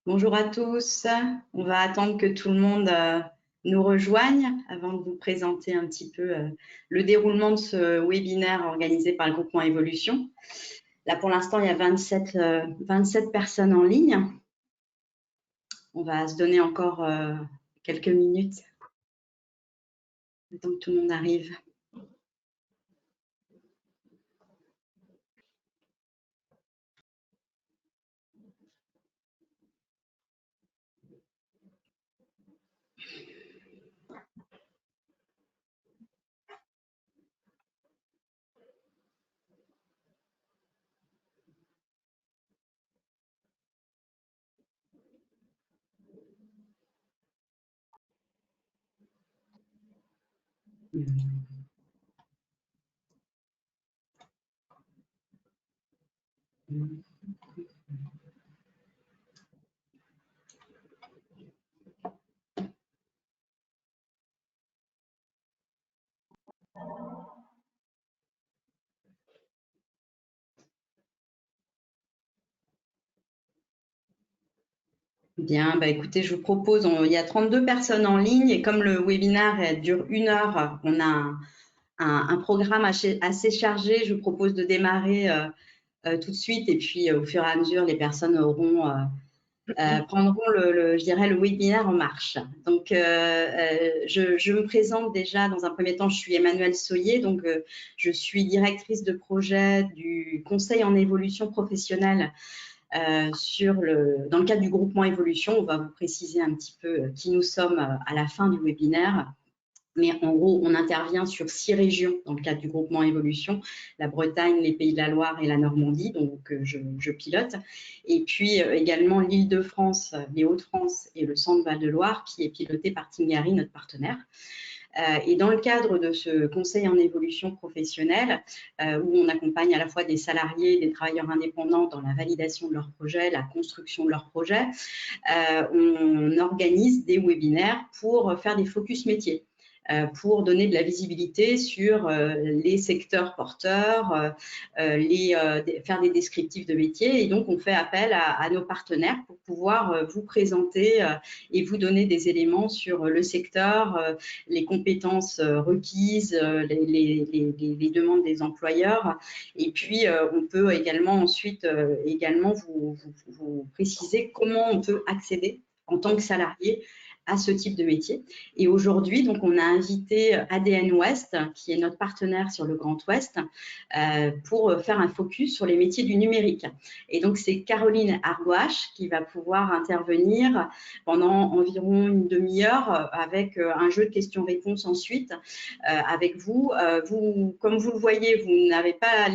Bonjour à tous. On va attendre que tout le monde nous rejoigne avant de vous présenter un petit peu le déroulement de ce webinaire organisé par le groupement Évolution. Là, pour l'instant, il y a 27 personnes en ligne. On va se donner encore quelques minutes, le temps que tout le monde arrive. Bien, écoutez, je vous propose, il y a 32 personnes en ligne et comme le webinaire dure 1 heure, on a un programme assez chargé. Je vous propose de démarrer tout de suite et puis au fur et à mesure, les personnes prendront je dirais, le webinaire en marche. Donc, je me présente déjà dans un premier temps. Je suis Emmanuelle Soyer, donc je suis directrice de projet du Conseil en évolution professionnelle dans le cadre du groupement Évolution. On va vous préciser un petit peu qui nous sommes à la fin du webinaire. Mais en gros, on intervient sur 6 régions dans le cadre du groupement Évolution, la Bretagne, les Pays de la Loire et la Normandie, donc je pilote. Et puis également l'Île-de-France, les Hauts-de-France et le Centre Val-de-Loire, qui est piloté par Tingari, notre partenaire. Et dans le cadre de ce conseil en évolution professionnelle, où on accompagne à la fois des salariés, des travailleurs indépendants dans la validation de leur projet, la construction de leur projet, on organise des webinaires pour faire des focus métiers, pour donner de la visibilité sur les secteurs porteurs, faire des descriptifs de métiers. Et donc, on fait appel à nos partenaires pour pouvoir vous présenter et vous donner des éléments sur le secteur, les compétences requises, les demandes des employeurs. Et puis, on peut également ensuite vous préciser comment on peut accéder en tant que salarié à ce type de métier. Et aujourd'hui, donc, on a invité ADN Ouest, qui est notre partenaire sur le Grand Ouest, pour faire un focus sur les métiers du numérique. Et donc, c'est Caroline Argouache qui va pouvoir intervenir pendant environ une demi-heure avec un jeu de questions-réponses ensuite avec vous. Comme vous le voyez, vous n'avez pas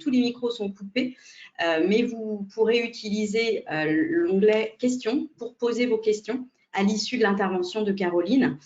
tous les micros sont coupés, mais vous pourrez utiliser l'onglet questions pour poser vos questions à l'issue de l'intervention de Caroline.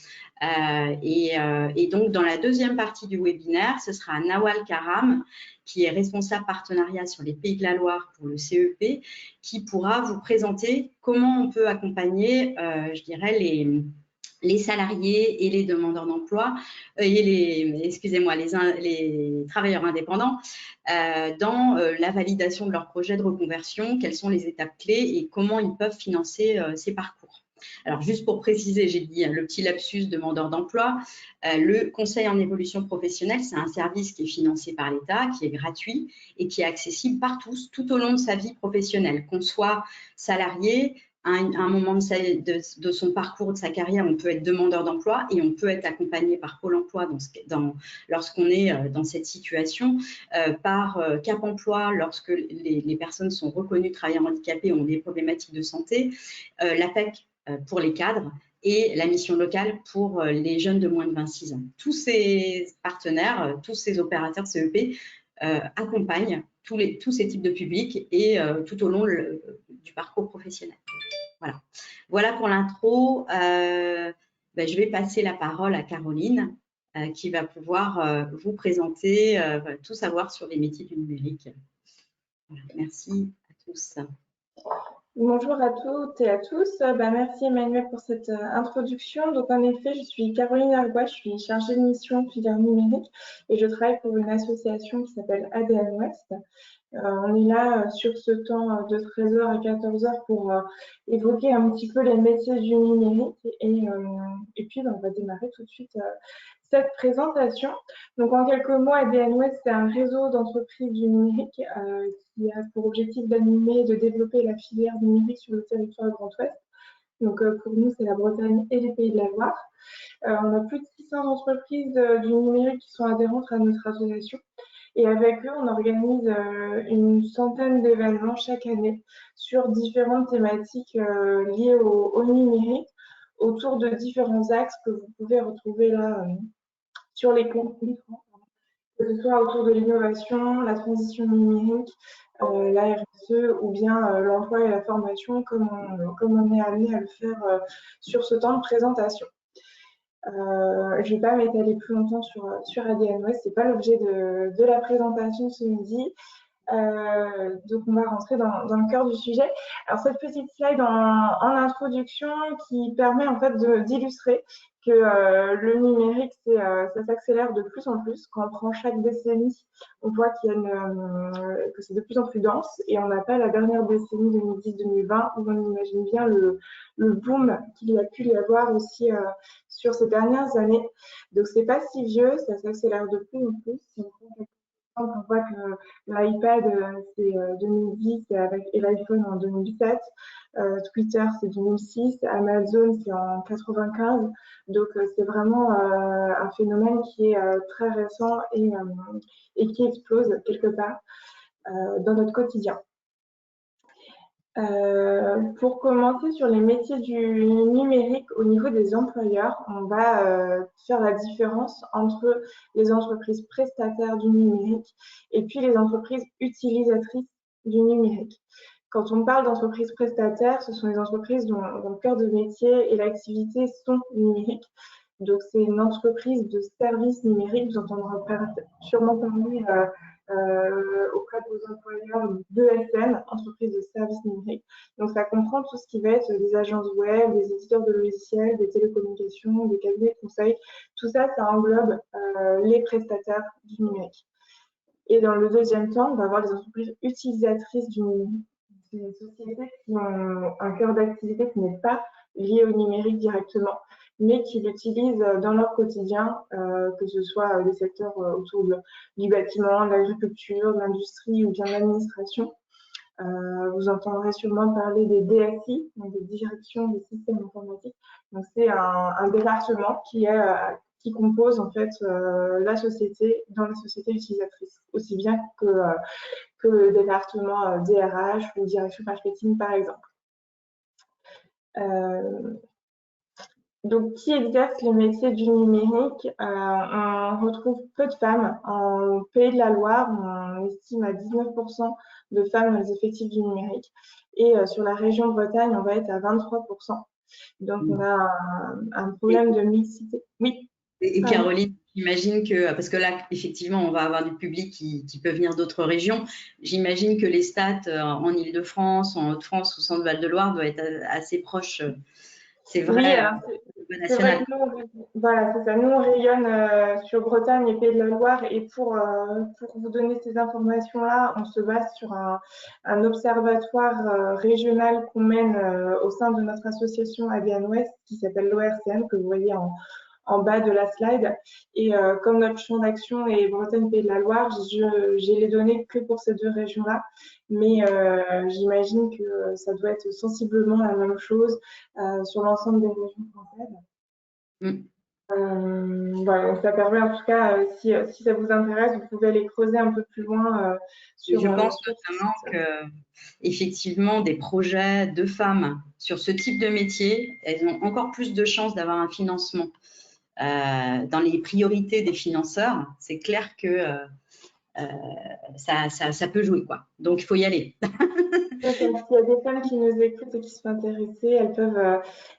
Et donc, dans la deuxième partie du webinaire, ce sera Nawal Karam, qui est responsable partenariat sur les Pays de la Loire pour le CEP, qui pourra vous présenter comment on peut accompagner, je dirais, les salariés et les demandeurs d'emploi et les travailleurs indépendants dans la validation de leur projet de reconversion, quelles sont les étapes clés et comment ils peuvent financer ces parcours. Alors, juste pour préciser, j'ai dit le petit lapsus demandeur d'emploi. Le conseil en évolution professionnelle, c'est un service qui est financé par l'État, qui est gratuit et qui est accessible par tous tout au long de sa vie professionnelle, qu'on soit salarié. À un moment de son parcours, de sa carrière, on peut être demandeur d'emploi et on peut être accompagné par Pôle emploi lorsqu'on est dans cette situation, par Cap emploi lorsque les personnes sont reconnues travailleurs handicapés ont des problématiques de santé, l'APEC pour les cadres et la mission locale pour les jeunes de moins de 26 ans. Tous ces partenaires, tous ces opérateurs CEP accompagnent tous ces types de publics et tout au long du parcours professionnel. Voilà pour l'intro. Je vais passer la parole à Caroline qui va pouvoir vous présenter tout savoir sur les métiers du numérique. Voilà, merci à tous. Bonjour à toutes et à tous. Merci Emmanuel pour cette introduction. Donc en effet, je suis Caroline Argouache, je suis chargée de mission filière numérique et je travaille pour une association qui s'appelle ADN Ouest. On est là sur ce temps de 13h à 14h pour évoquer un petit peu les métiers du numérique et puis on va démarrer tout de suite cette présentation. Donc en quelques mots, ADN West, c'est un réseau d'entreprises du numérique qui a pour objectif d'animer et de développer la filière numérique sur le territoire Grand Ouest. Donc pour nous, c'est la Bretagne et les Pays de la Loire. On a plus de 600 entreprises du numérique qui sont adhérentes à notre association. Et avec eux, on organise une centaine d'événements chaque année sur différentes thématiques liées au numérique, autour de différents axes que vous pouvez retrouver là sur l'écran, que ce soit autour de l'innovation, la transition numérique, la RSE ou bien l'emploi et la formation, comme on est amené à le faire sur ce temps de présentation. Je ne vais pas m'étaler plus longtemps sur ADN West, ce n'est pas l'objet de la présentation ce midi. Donc, on va rentrer dans le cœur du sujet. Alors, cette petite slide en introduction qui permet en fait d'illustrer que le numérique, ça s'accélère de plus en plus. Quand on prend chaque décennie, on voit que c'est de plus en plus dense et on n'a pas la dernière décennie 2010-2020 où on imagine bien le boom qu'il y a pu y avoir aussi sur ces dernières années. Donc, c'est pas si vieux, ça s'accélère de plus en plus. Si on voit que l'iPad, c'est 2010 et l'iPhone en 2007. Twitter, c'est 2006. Amazon, c'est en 95. Donc, c'est vraiment un phénomène qui est très récent et qui explose quelque part dans notre quotidien. Pour commencer sur les métiers du numérique au niveau des employeurs, on va faire la différence entre les entreprises prestataires du numérique et puis les entreprises utilisatrices du numérique. Quand on parle d'entreprises prestataires, ce sont les entreprises dont le cœur de métier et l'activité sont numériques. Donc, c'est une entreprise de services numériques. Vous entendrez sûrement parler auprès de vos employeurs d'ESN, entreprises de services numériques. Donc, ça comprend tout ce qui va être des agences web, des éditeurs de logiciels, des télécommunications, des cabinets de conseil. Tout ça, ça englobe les prestataires du numérique. Et dans le deuxième temps, on va avoir les entreprises utilisatrices du numérique. C'est des sociétés qui ont un cœur d'activité qui n'est pas lié au numérique directement, mais qui l'utilisent dans leur quotidien, que ce soit des secteurs autour du bâtiment, de l'agriculture, de l'industrie ou bien de l'administration. Vous entendrez sûrement parler des DSI, donc des directions des systèmes informatiques. Donc, c'est un département qui compose en fait la société dans la société utilisatrice, aussi bien que le département DRH ou direction marketing par exemple. Donc, qui exerce le métier du numérique? On retrouve peu de femmes. En Pays de la Loire, on estime à 19% de femmes dans les effectifs du numérique. Et sur la région Bretagne, on va être à 23%. Donc, on a un problème de mixité. Oui. Et Caroline, j'imagine que, parce que là, effectivement, on va avoir du public qui peut venir d'autres régions. J'imagine que les stats en Île-de-France, en Haute-France ou Centre-Val-de-Loire doivent être assez proches. C'est vrai. Oui, c'est vrai que nous, voilà, c'est ça. Nous, on rayonne sur Bretagne et Pays de la Loire. Et pour vous donner ces informations-là, on se base sur un observatoire régional qu'on mène au sein de notre association ADN West, qui s'appelle l'ORCN, que vous voyez en bas de la slide. Et comme notre champ d'action est Bretagne-Pays de la Loire, j'ai les données que pour ces deux régions-là. Mais j'imagine que ça doit être sensiblement la même chose sur l'ensemble des régions françaises. Voilà, donc ça permet en tout cas, si ça vous intéresse, vous pouvez aller creuser un peu plus loin sur. Je pense notamment que, effectivement, des projets de femmes sur ce type de métier, elles ont encore plus de chances d'avoir un financement. Dans les priorités des financeurs, c'est clair que ça peut jouer, quoi. Donc, il faut y aller. S'il y a des femmes qui nous écoutent et qui sont intéressées,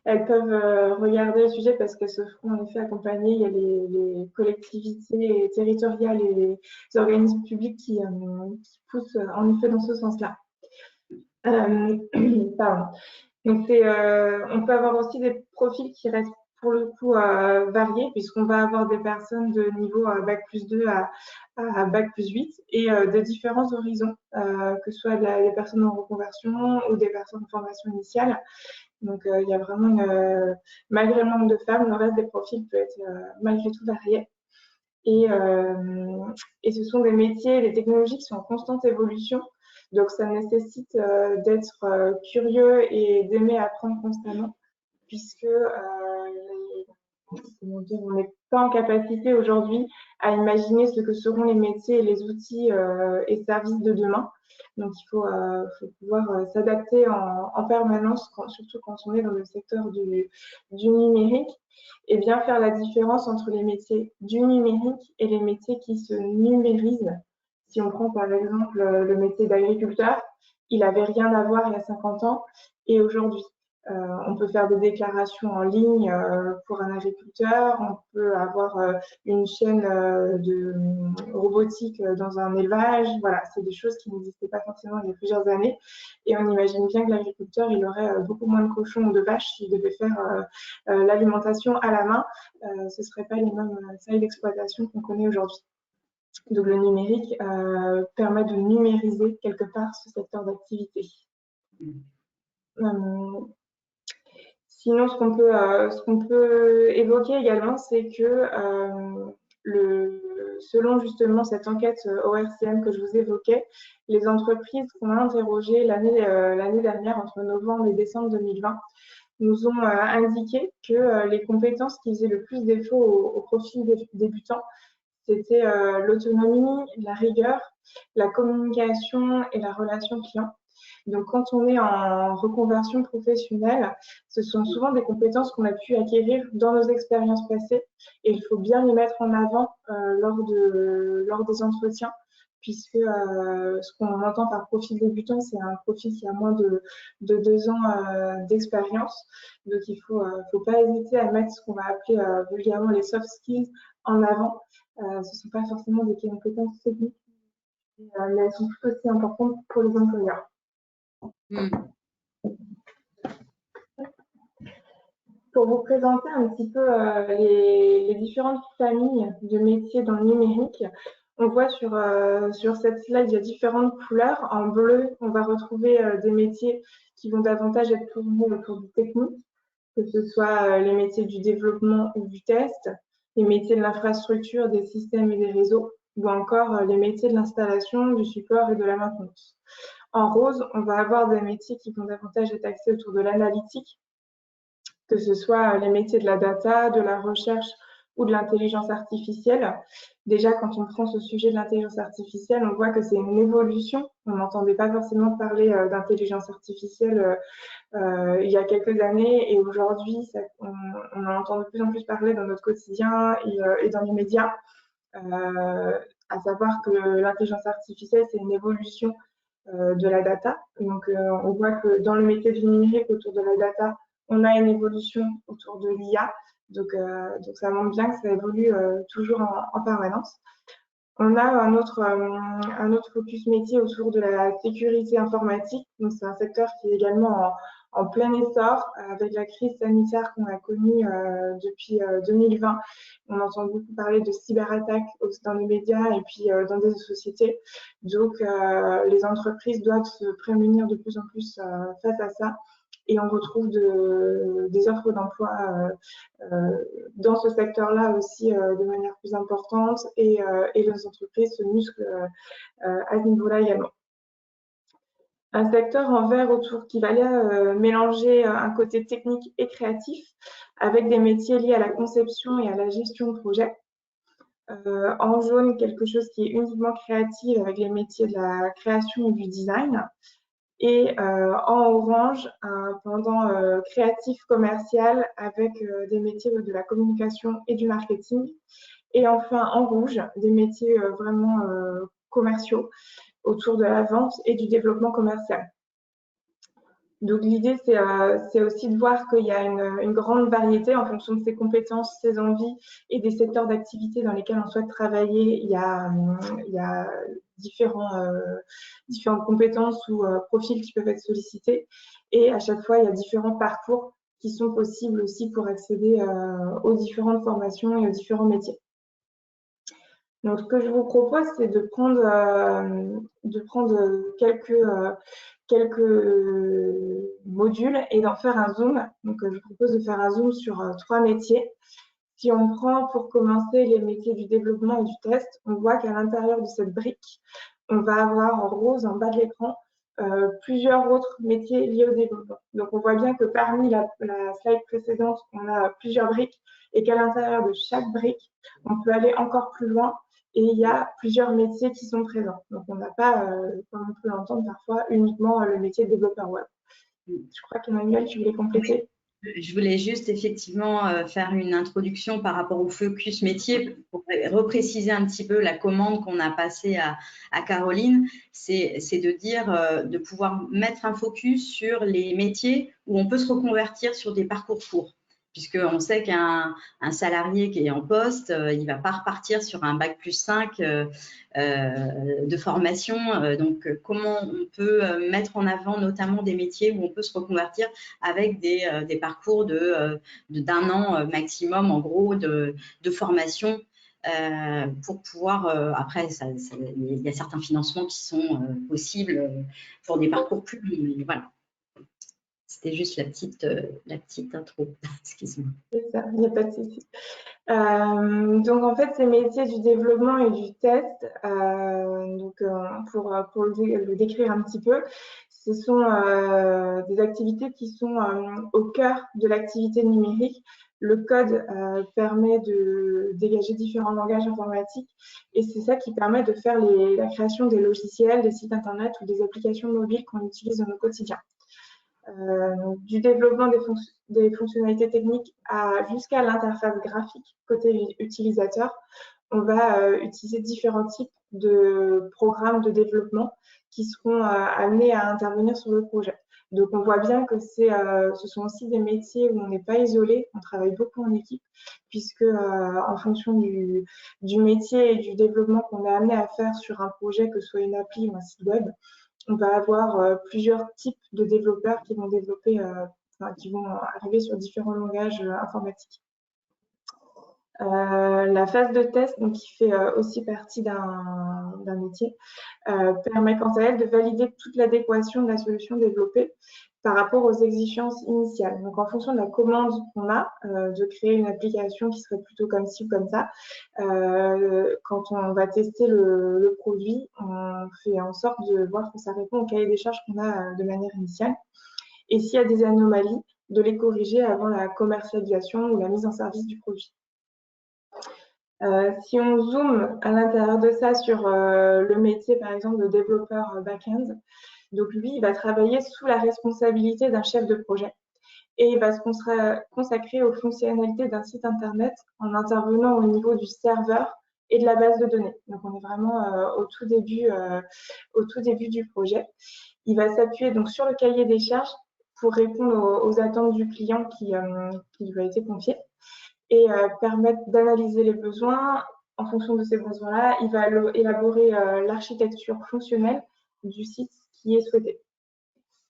elles peuvent regarder le sujet parce qu'elles se feront en effet accompagner. Il y a les collectivités territoriales et les organismes publics qui poussent en effet dans ce sens-là. Pardon. Donc, on peut avoir aussi des profils qui restent pour le coup varier, puisqu'on va avoir des personnes de niveau Bac+2 à Bac+8 et de différents horizons, que ce soit des personnes en reconversion ou des personnes en formation initiale. Donc, il y a vraiment malgré le nombre de femmes, le reste des profils peut être malgré tout varié. Et ce sont des métiers, des technologies qui sont en constante évolution. Donc, ça nécessite d'être curieux et d'aimer apprendre constamment, puisque on n'est pas en capacité aujourd'hui à imaginer ce que seront les métiers et les outils et services de demain. Donc, il faut pouvoir s'adapter en permanence, surtout quand on est dans le secteur du numérique, et bien faire la différence entre les métiers du numérique et les métiers qui se numérisent. Si on prend par exemple le métier d'agriculteur, il n'avait rien à voir il y a 50 ans et aujourd'hui. On peut faire des déclarations en ligne pour un agriculteur, on peut avoir une chaîne de robotique dans un élevage. Voilà, c'est des choses qui n'existaient pas forcément il y a plusieurs années. Et on imagine bien que l'agriculteur, il aurait beaucoup moins de cochons ou de vaches s'il devait faire l'alimentation à la main. Ce ne seraient pas les mêmes tailles d'exploitation qu'on connaît aujourd'hui. Donc le numérique permet de numériser quelque part ce secteur d'activité. Sinon, ce qu'on peut évoquer également, c'est que selon justement cette enquête ORCM que je vous évoquais, les entreprises qu'on a interrogées l'année dernière, entre novembre et décembre 2020, nous ont indiqué que les compétences qui faisaient le plus défaut au profil des débutants, c'était l'autonomie, la rigueur, la communication et la relation client. Donc, quand on est en reconversion professionnelle, ce sont souvent des compétences qu'on a pu acquérir dans nos expériences passées et il faut bien les mettre en avant lors des entretiens, puisque ce qu'on entend par profil débutant, c'est un profil qui a moins de 2 ans d'expérience. Donc, il ne faut pas hésiter à mettre ce qu'on va appeler vulgairement les soft skills en avant. Ce ne sont pas forcément des compétences techniques, mais elles sont tout aussi importantes pour les employeurs. Pour vous présenter un petit peu les différentes familles de métiers dans le numérique, on voit sur cette slide, il y a différentes couleurs. En bleu, on va retrouver des métiers qui vont davantage être tournés autour du technique, que ce soit les métiers du développement ou du test, les métiers de l'infrastructure, des systèmes et des réseaux, ou encore les métiers de l'installation, du support et de la maintenance. En rose, on va avoir des métiers qui vont davantage être axés autour de l'analytique, que ce soit les métiers de la data, de la recherche ou de l'intelligence artificielle. Déjà, quand on prend ce sujet de l'intelligence artificielle, on voit que c'est une évolution. On n'entendait pas forcément parler d'intelligence artificielle il y a quelques années et aujourd'hui, on en entend de plus en plus parler dans notre quotidien et dans les médias. À savoir que l'intelligence artificielle, c'est une évolution de la data. Donc, on voit que dans le métier du numérique autour de la data, on a une évolution autour de l'IA. Donc, ça montre bien que ça évolue toujours en permanence. On a un autre focus métier autour de la sécurité informatique. Donc, c'est un secteur qui est également en plein essor avec la crise sanitaire qu'on a connue depuis 2020. On entend beaucoup parler de cyberattaques dans les médias et puis dans des sociétés. Donc, les entreprises doivent se prémunir de plus en plus face à ça. Et on retrouve des offres d'emploi dans ce secteur-là aussi de manière plus importante et les entreprises se musclent à ce niveau-là également. Un secteur en vert autour qui va aller mélanger un côté technique et créatif avec des métiers liés à la conception et à la gestion de projet. En jaune, quelque chose qui est uniquement créatif avec les métiers de la création et du design. Et en orange, un pendant créatif commercial avec des métiers de la communication et du marketing. Et enfin, en rouge, des métiers vraiment commerciaux autour de la vente et du développement commercial. Donc l'idée, c'est aussi de voir qu'il y a une grande variété en fonction de ses compétences, ses envies et des secteurs d'activité dans lesquels on souhaite travailler. Il y a différentes compétences ou profils qui peuvent être sollicités. Et à chaque fois, il y a différents parcours qui sont possibles aussi pour accéder aux différentes formations et aux différents métiers. Donc, ce que je vous propose, c'est de prendre quelques modules et d'en faire un zoom. Donc, je vous propose de faire un zoom sur 3 métiers. Si on prend pour commencer les métiers du développement et du test, on voit qu'à l'intérieur de cette brique, on va avoir en rose en bas de l'écran plusieurs autres métiers liés au développement. Donc, on voit bien que parmi la slide précédente, on a plusieurs briques et qu'à l'intérieur de chaque brique, on peut aller encore plus loin et il y a plusieurs métiers qui sont présents. Donc, on n'a pas, comme on peut l'entendre parfois, uniquement le métier de développeur web. Je crois qu'Emmanuel, tu voulais compléter. Je voulais juste effectivement faire une introduction par rapport au focus métier pour repréciser un petit peu la commande qu'on a passée à Caroline. C'est de dire, de pouvoir mettre un focus sur les métiers où on peut se reconvertir sur des parcours courts. Puisqu'on sait qu'un salarié qui est en poste, il ne va pas repartir sur un bac plus 5 de formation. Donc, comment on peut mettre en avant notamment des métiers où on peut se reconvertir avec des parcours d'un an maximum, en gros, de formation pour pouvoir, après, il y a certains financements qui sont possibles pour des parcours plus longs, mais voilà. C'était juste la petite intro. Excuse-moi. C'est ça, il n'y a pas de souci. Donc, en fait, ces métiers du développement et du test, pour le décrire un petit peu, ce sont des activités qui sont au cœur de l'activité numérique. Le code permet de dégager différents langages informatiques et c'est ça qui permet de faire la création des logiciels, des sites internet ou des applications mobiles qu'on utilise dans nos quotidiens. Du développement des fonctionnalités techniques jusqu'à l'interface graphique côté utilisateur, on va utiliser différents types de programmes de développement qui seront amenés à intervenir sur le projet. Donc, on voit bien que ce sont aussi des métiers où on n'est pas isolé, on travaille beaucoup en équipe, puisque en fonction du métier et du développement qu'on est amené à faire sur un projet, que ce soit une appli ou un site web, on va avoir plusieurs types de développeurs qui vont qui vont arriver sur différents langages informatiques. La phase de test, donc, qui fait aussi partie d'un métier, permet quant à elle de valider toute l'adéquation de la solution développée par rapport aux exigences initiales. Donc, en fonction de la commande qu'on a, de créer une application qui serait plutôt comme ci ou comme ça, quand on va tester le produit, on fait en sorte de voir que ça répond au cahier des charges qu'on a de manière initiale. Et s'il y a des anomalies, de les corriger avant la commercialisation ou la mise en service du produit. Si on zoome à l'intérieur de ça sur le métier, par exemple, de développeur back-end, donc lui, il va travailler sous la responsabilité d'un chef de projet et il va se consacrer aux fonctionnalités d'un site internet en intervenant au niveau du serveur et de la base de données. Donc, on est vraiment au tout début du projet. Il va s'appuyer donc sur le cahier des charges pour répondre aux attentes du client qui lui a été confié et permettre d'analyser les besoins. En fonction de ces besoins-là, il va élaborer l'architecture fonctionnelle du site qui est souhaité.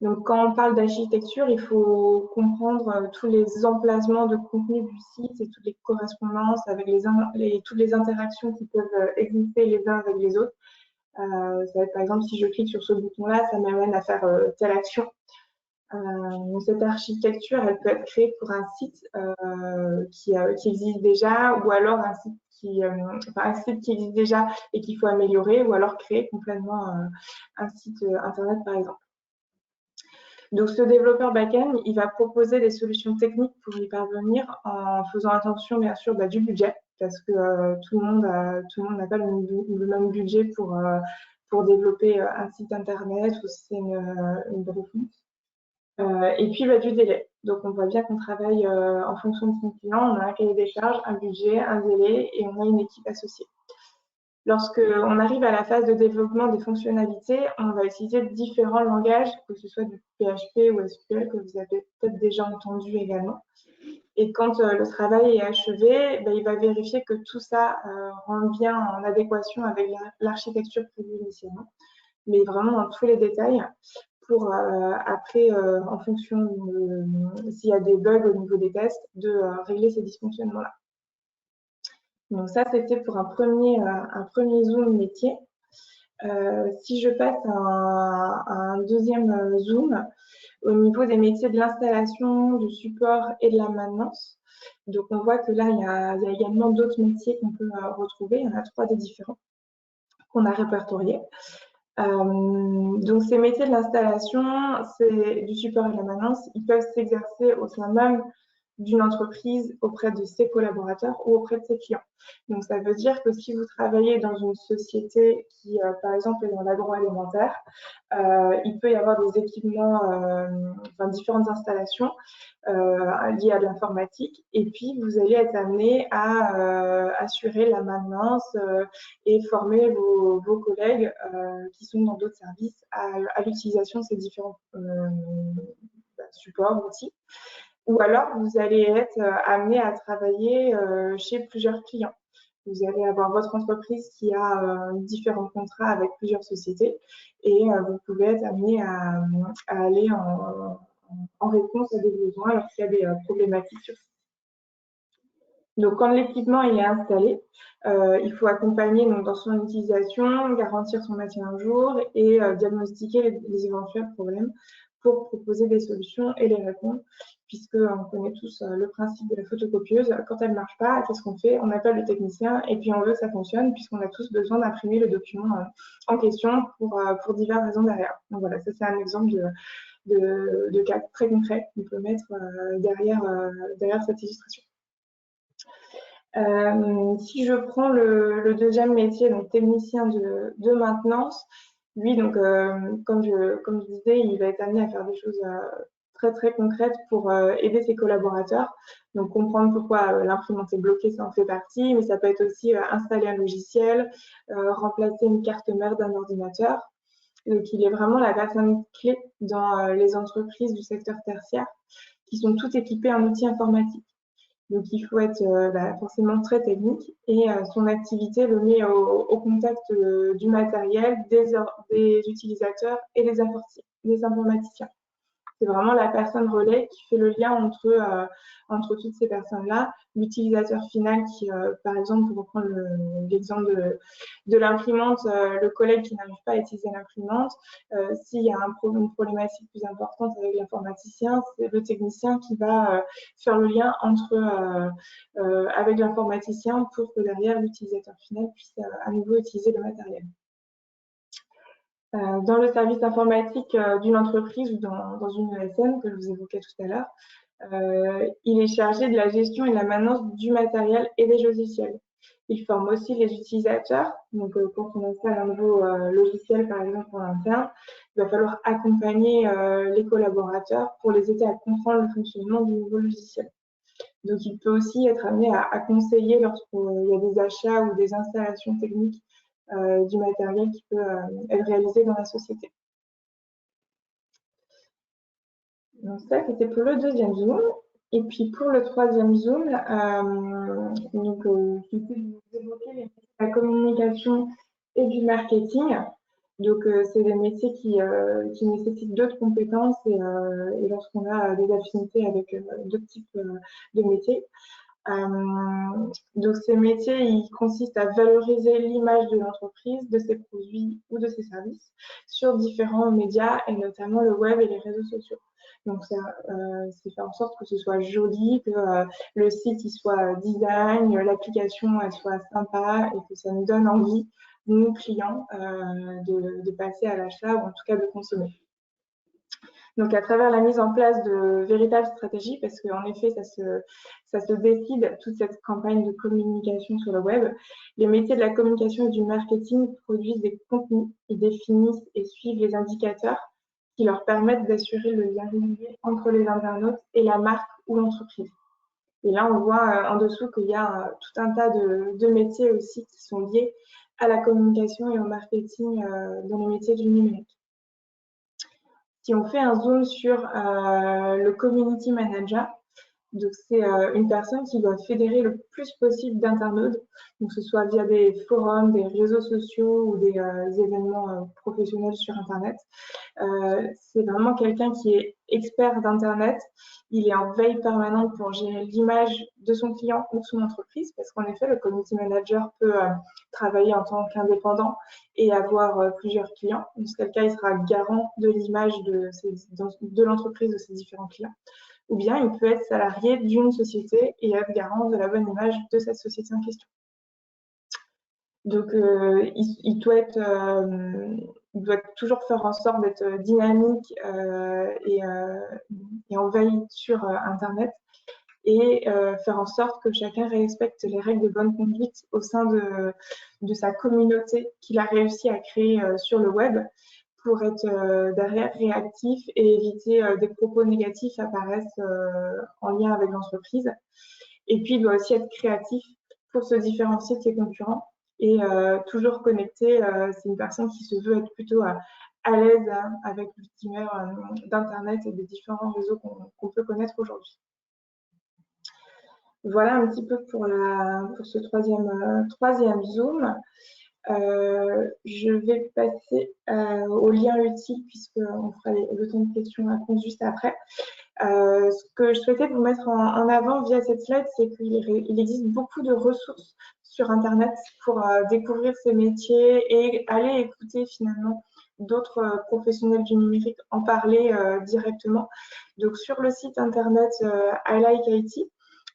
Donc, quand on parle d'architecture, il faut comprendre tous les emplacements de contenu du site et toutes les correspondances avec toutes les interactions qui peuvent exister les uns avec les autres. Ça va être, par exemple, si je clique sur ce bouton-là, ça m'amène à faire telle action. Cette architecture, elle peut être créée pour un site qui existe déjà, ou alors un site qui existe déjà et qu'il faut améliorer, ou alors créer complètement un site internet, par exemple. Donc, ce développeur back-end, il va proposer des solutions techniques pour y parvenir en faisant attention, bien sûr, du budget, parce que tout le monde n'a pas le même budget pour développer un site internet ou si c'est une refonte. Et puis, du délai. Donc, on voit bien qu'on travaille en fonction de son client. On a un cahier des charges, un budget, un délai et on a une équipe associée. Lorsqu'on arrive à la phase de développement des fonctionnalités, on va utiliser différents langages, que ce soit du PHP ou SQL, que vous avez peut-être déjà entendu également. Et quand le travail est achevé, il va vérifier que tout ça rentre bien en adéquation avec l'architecture prévue initialement, mais vraiment dans tous les détails, pour après, en fonction s'il y a des bugs au niveau des tests, de régler ces dysfonctionnements-là. Donc ça, c'était pour un premier zoom métier. Si je passe à un deuxième zoom, au niveau des métiers de l'installation, du support et de la maintenance. Donc on voit que là, il y a également d'autres métiers qu'on peut retrouver. Il y en a 3 des différents qu'on a répertoriés. Donc ces métiers de l'installation, c'est du support et de la maintenance, ils peuvent s'exercer au sein même d'une entreprise auprès de ses collaborateurs ou auprès de ses clients. Donc ça veut dire que si vous travaillez dans une société qui, par exemple, est dans l'agroalimentaire, il peut y avoir des équipements, différentes installations liées à l'informatique, et puis vous allez être amené à assurer la maintenance et former vos collègues qui sont dans d'autres services à l'utilisation de ces différents supports, outils. Ou alors, vous allez être amené à travailler chez plusieurs clients. Vous allez avoir votre entreprise qui a différents contrats avec plusieurs sociétés, et vous pouvez être amené à aller en réponse à des besoins lorsqu'il y a des problématiques sur site. Donc, quand l'équipement est installé, il faut accompagner dans son utilisation, garantir son maintien à jour et diagnostiquer les éventuels problèmes pour proposer des solutions et les répondre, puisqu'on connaît tous le principe de la photocopieuse. Quand elle ne marche pas, qu'est-ce qu'on fait? On appelle le technicien et puis on veut que ça fonctionne, puisqu'on a tous besoin d'imprimer le document en question pour diverses raisons derrière. Donc voilà, ça c'est un exemple de cas très concret qu'on peut mettre derrière cette illustration. Si je prends le deuxième métier, donc technicien de maintenance, lui, donc, comme je disais, il va être amené à faire des choses très très concrètes pour aider ses collaborateurs. Donc comprendre pourquoi l'imprimante est bloquée, ça en fait partie, mais ça peut être aussi installer un logiciel, remplacer une carte mère d'un ordinateur. Donc il est vraiment la personne clé dans les entreprises du secteur tertiaire qui sont toutes équipées en outils informatiques. Donc, il faut être forcément très technique, et son activité le met au contact du matériel, des utilisateurs et des informaticiens. C'est vraiment la personne relais qui fait le lien entre toutes ces personnes-là. L'utilisateur final qui, par exemple, pour reprendre l'exemple de l'imprimante, le collègue qui n'arrive pas à utiliser l'imprimante, s'il y a une problématique plus importante avec l'informaticien, c'est le technicien qui va faire le lien avec l'informaticien pour que derrière l'utilisateur final puisse à nouveau utiliser le matériel. Dans le service informatique d'une entreprise ou dans une ESN que je vous évoquais tout à l'heure, il est chargé de la gestion et de la maintenance du matériel et des logiciels. Il forme aussi les utilisateurs. Donc, quand on installe un nouveau logiciel, par exemple, en interne, il va falloir accompagner les collaborateurs pour les aider à comprendre le fonctionnement du nouveau logiciel. Donc, il peut aussi être amené à conseiller lorsqu'il y a des achats ou des installations techniques du matériel qui peut être réalisé dans la société. Donc ça, c'était pour le deuxième zoom. Et puis pour le troisième zoom, c'était de vous évoquer la communication et du marketing. Donc c'est des métiers qui nécessitent d'autres compétences, et lorsqu'on a des affinités avec d'autres types de métiers. Donc ces métiers, ils consistent à valoriser l'image de l'entreprise, de ses produits ou de ses services sur différents médias, et notamment le web et les réseaux sociaux. Donc ça, c'est faire en sorte que ce soit joli, que le site il soit design, l'application elle soit sympa, et que ça nous donne envie, nous clients, de passer à l'achat, ou en tout cas de consommer. Donc, à travers la mise en place de véritables stratégies, parce qu'en effet, ça se décide, toute cette campagne de communication sur le web, les métiers de la communication et du marketing produisent des contenus, ils définissent et suivent les indicateurs qui leur permettent d'assurer le lien entre les internautes et la marque ou l'entreprise. Et là, on voit en dessous qu'il y a tout un tas de métiers aussi qui sont liés à la communication et au marketing dans les métiers du numérique. Si on fait un zoom sur le community manager, Donc, c'est une personne qui doit fédérer le plus possible d'internautes, donc que ce soit via des forums, des réseaux sociaux ou des événements professionnels sur Internet. C'est vraiment quelqu'un qui est expert d'Internet. Il est en veille permanente pour gérer l'image de son client ou de son entreprise, parce qu'en effet, le community manager peut travailler en tant qu'indépendant et avoir plusieurs clients. Dans quel cas, il sera garant de l'image de l'entreprise de ses différents clients. Ou bien il peut être salarié d'une société et être garant de la bonne image de cette société en question. Donc, il doit toujours faire en sorte d'être dynamique et en veille sur Internet et faire en sorte que chacun respecte les règles de bonne conduite au sein de sa communauté qu'il a réussi à créer sur le web pour être derrière réactif et éviter des propos négatifs apparaissent en lien avec l'entreprise. Et puis, il doit aussi être créatif pour se différencier de ses concurrents et toujours connecté. C'est une personne qui se veut être plutôt à l'aise avec l'univers d'Internet et des différents réseaux qu'on peut connaître aujourd'hui. Voilà un petit peu pour ce troisième Zoom. Je vais passer au lien utile puisqu'on fera le temps de questions-réponses juste après. Ce que je souhaitais vous mettre en avant via cette slide, c'est qu'il existe beaucoup de ressources sur Internet pour découvrir ces métiers et aller écouter finalement d'autres professionnels du numérique en parler directement. Donc sur le site Internet I Like IT,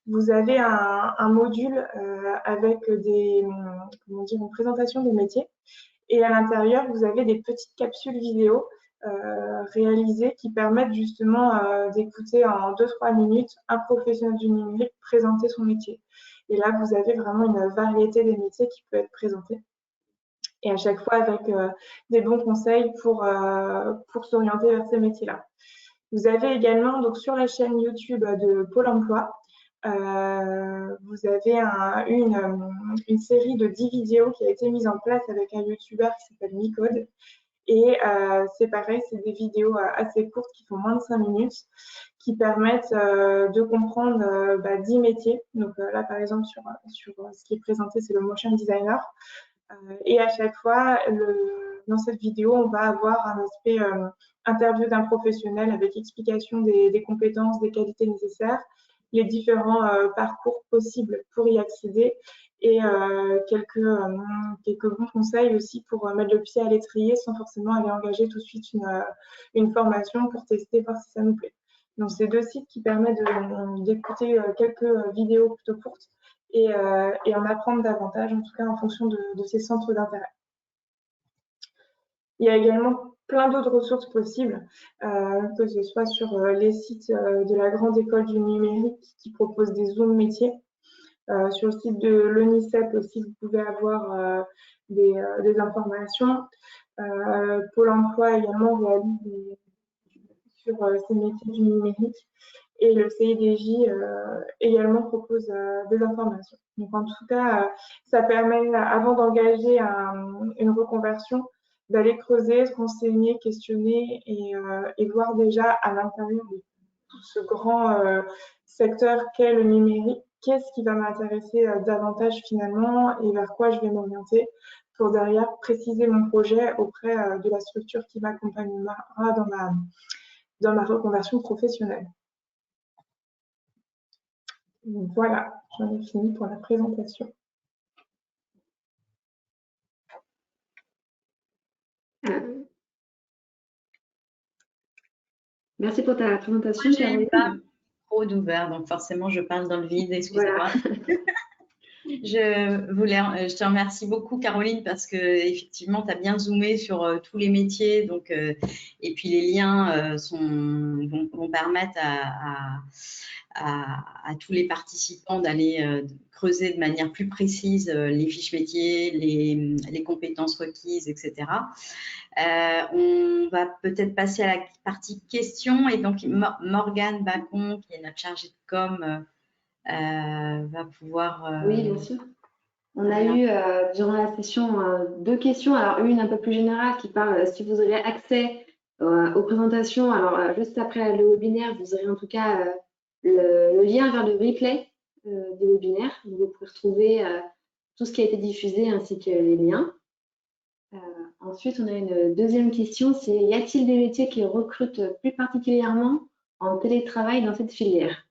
vous avez un module avec une présentation des métiers. Et à l'intérieur, vous avez des petites capsules vidéo réalisées qui permettent justement d'écouter en 2-3 minutes un professionnel du numérique présenter son métier. Et là, vous avez vraiment une variété des métiers qui peut être présentée. Et à chaque fois avec des bons conseils pour s'orienter vers ces métiers-là. Vous avez également donc sur la chaîne YouTube de Pôle emploi, vous avez une série de 10 vidéos qui a été mise en place avec un YouTuber qui s'appelle Micode. Et c'est pareil, c'est des vidéos assez courtes qui font moins de 5 minutes, qui permettent de comprendre 10 métiers. Donc là, par exemple, sur ce qui est présenté, c'est le motion designer. Et à chaque fois, dans cette vidéo, on va avoir un aspect interview d'un professionnel avec explication des compétences, des qualités nécessaires, les différents parcours possibles pour y accéder et quelques bons conseils aussi pour mettre le pied à l'étrier sans forcément aller engager tout de suite une formation pour tester, voir si ça nous plaît. Donc, c'est 2 sites qui permettent d'écouter quelques vidéos plutôt courtes et en apprendre davantage, en tout cas en fonction de ces centres d'intérêt. Il y a également plein d'autres ressources possibles, que ce soit sur les sites de la Grande École du Numérique qui proposent des Zooms métiers. Sur le site de l'ONICEP aussi, vous pouvez avoir des informations. Pôle emploi également réalise sur ces métiers du numérique. Et le CIDJ également propose des informations. Donc en tout cas, ça permet, avant d'engager une reconversion, d'aller creuser, se renseigner, questionner et voir déjà à l'intérieur de tout ce grand secteur qu'est le numérique, qu'est-ce qui va m'intéresser davantage finalement et vers quoi je vais m'orienter pour derrière préciser mon projet auprès de la structure qui m'accompagnera dans ma reconversion professionnelle. Voilà, j'en ai fini pour la présentation. Merci pour ta présentation, Caroline. Pas trop d'ouvert, donc forcément je parle dans le vide, excusez-moi. Voilà. Je te remercie beaucoup, Caroline, parce que effectivement, tu as bien zoomé sur tous les métiers, donc et puis les liens vont permettre à tous les participants d'aller creuser de manière plus précise les fiches métiers, les compétences requises, etc. On va peut-être passer à la partie questions, et donc Morgane Bacon, qui est notre chargée de com, va pouvoir… Oui, bien sûr. On a eu durant la session 2 questions. Alors, une un peu plus générale qui parle si vous aurez accès aux présentations. Alors, juste après le webinaire, vous aurez en tout cas le lien vers le replay des webinaires. Vous pouvez retrouver tout ce qui a été diffusé ainsi que les liens. Ensuite, on a une deuxième question, c'est y a-t-il des métiers qui recrutent plus particulièrement en télétravail dans cette filière?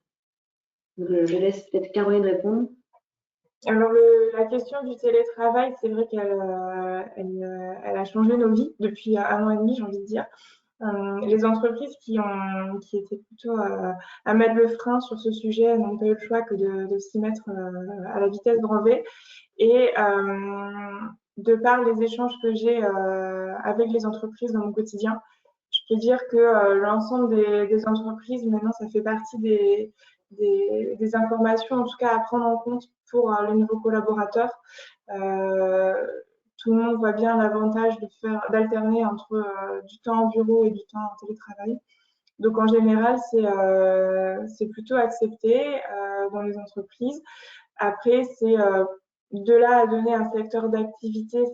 Je laisse peut-être Caroline répondre. Alors, la question du télétravail, c'est vrai qu'elle a changé nos vies depuis 1 an et demi, j'ai envie de dire. Les entreprises qui étaient plutôt à mettre le frein sur ce sujet n'ont pas eu le choix que de s'y mettre à la vitesse grand V. Et de par les échanges que j'ai avec les entreprises dans mon quotidien, je peux dire que l'ensemble des entreprises, maintenant, ça fait partie des informations, en tout cas à prendre en compte pour les nouveaux collaborateurs. Tout le monde voit bien l'avantage d'alterner entre du temps en bureau et du temps en télétravail. Donc en général, c'est plutôt accepté dans les entreprises. Après, c'est de là à donner un secteur d'activité,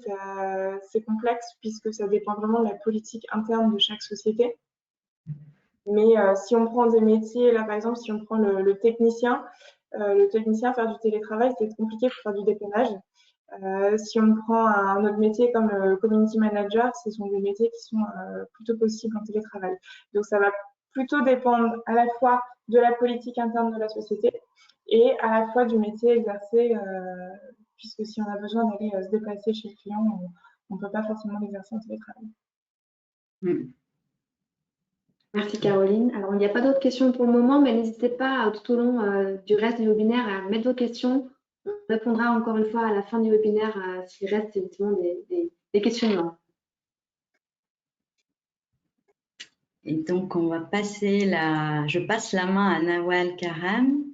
c'est complexe puisque ça dépend vraiment de la politique interne de chaque société. Mais si on prend des métiers, là par exemple, si on prend le technicien faire du télétravail, c'est compliqué pour faire du dépannage. Si on prend un autre métier comme le community manager, ce sont des métiers qui sont plutôt possibles en télétravail. Donc ça va plutôt dépendre à la fois de la politique interne de la société et à la fois du métier exercé, puisque si on a besoin d'aller se déplacer chez le client, on ne peut pas forcément l'exercer en télétravail. Merci Caroline. Alors, il n'y a pas d'autres questions pour le moment, mais n'hésitez pas tout au long du reste du webinaire à mettre vos questions. On répondra encore une fois à la fin du webinaire s'il reste effectivement des questionnements. Et donc, on va passer je passe la main à Nawal Karam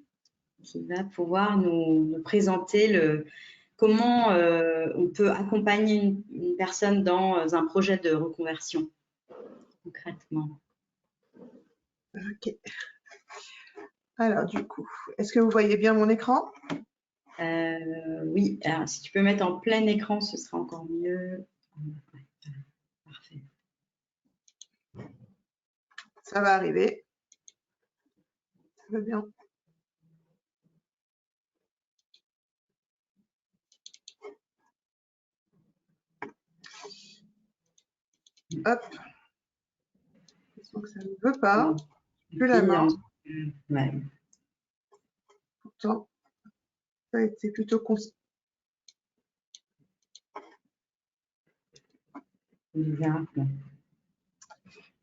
qui va pouvoir nous présenter comment on peut accompagner une personne dans un projet de reconversion concrètement. Ok. Alors, du coup, est-ce que vous voyez bien mon écran? Oui, alors si tu peux mettre en plein écran, ce sera encore mieux. Parfait. Ça va arriver. Ça va bien. Hop. Donc ça ne veut pas. Plus la main. Ouais. Pourtant, ça a été plutôt constant. Bizarre.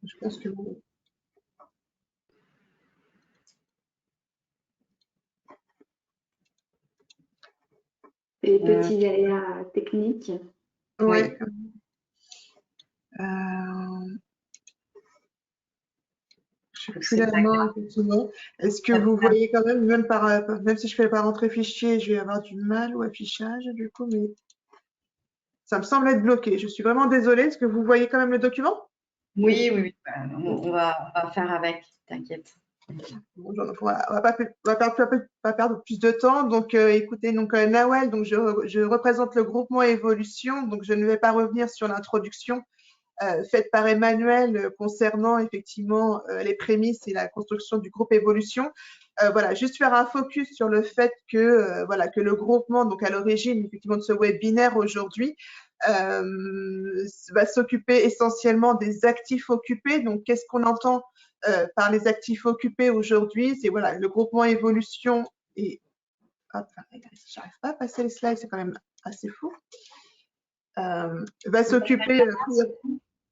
Je pense que vous... Les petits aléas techniques. Ouais. Je ne sais plus la main, effectivement. Est-ce que vous voyez quand même, même si je ne fais pas rentrer fichier, je vais avoir du mal au affichage, du coup, mais ça me semble être bloqué. Je suis vraiment désolée. Est-ce que vous voyez quand même le document? Oui. On va faire avec, t'inquiète. Bon, on va pas perdre plus de temps. Donc, écoutez, Nawal, donc je représente le groupement Évolution. Donc, je ne vais pas revenir sur l'introduction faite par Emmanuel concernant effectivement les prémices et la construction du groupe Évolution. Voilà, juste faire un focus sur le fait que que le groupement, donc à l'origine effectivement de ce webinaire aujourd'hui, va s'occuper essentiellement des actifs occupés. Donc, qu'est-ce qu'on entend par les actifs occupés aujourd'hui? C'est voilà, le groupement Évolution et hop, j'arrive pas à passer les slides, c'est quand même assez fou. Va s'occuper.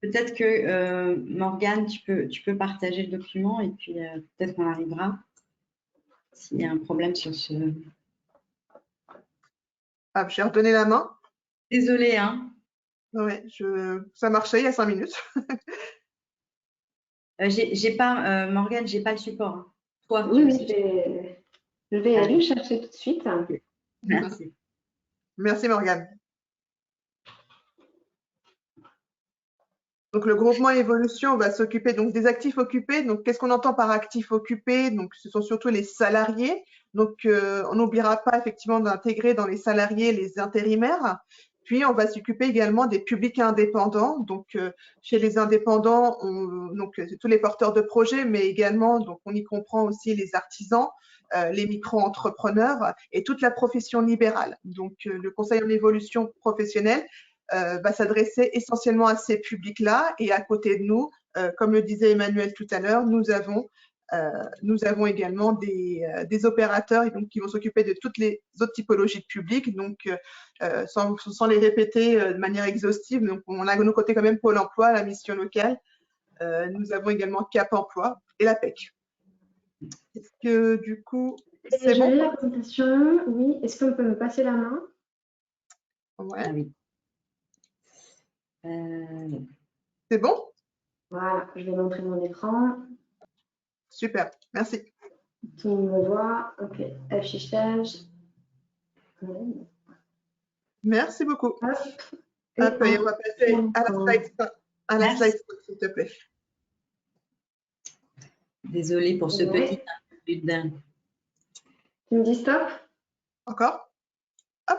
Peut-être que Morgane, tu peux partager le document et puis peut-être qu'on arrivera s'il y a un problème sur ce. Ah, j'ai redonné la main. Désolée, hein. Ouais, ça marchait il y a 5 minutes. J'ai pas, Morgane, j'ai pas le support. Hein. Toi, oui, je vais aller le chercher tout de suite. Merci. Merci Morgane. Donc, le groupement Évolution va s'occuper donc des actifs occupés. Donc, qu'est-ce qu'on entend par actifs occupés? Donc, ce sont surtout les salariés. Donc, on n'oubliera pas effectivement d'intégrer dans les salariés les intérimaires. Puis, on va s'occuper également des publics indépendants. Donc, chez les indépendants, c'est tous les porteurs de projets, mais également, donc, on y comprend aussi les artisans, les micro-entrepreneurs et toute la profession libérale. Donc, le conseil en évolution professionnelle va s'adresser essentiellement à ces publics-là. Et à côté de nous, comme le disait Emmanuel tout à l'heure, nous avons également des opérateurs et donc, qui vont s'occuper de toutes les autres typologies de publics, donc sans les répéter de manière exhaustive. Donc, on a de nos côtés quand même Pôle emploi, la mission locale. Nous avons également Cap emploi et la PEC. Est-ce que du coup, c'est bon? La présentation, oui. Est-ce qu'on peut me passer la main? Ouais. Ah oui. C'est bon? Voilà, je vais montrer mon écran. Super, merci. Tout le monde me voit. OK, affichage. Merci beaucoup. Hop. Hop, et on va passer à la slide, s'il te plaît. Désolée pour ce petit interlude. Tu me dis stop? Encore? Hop.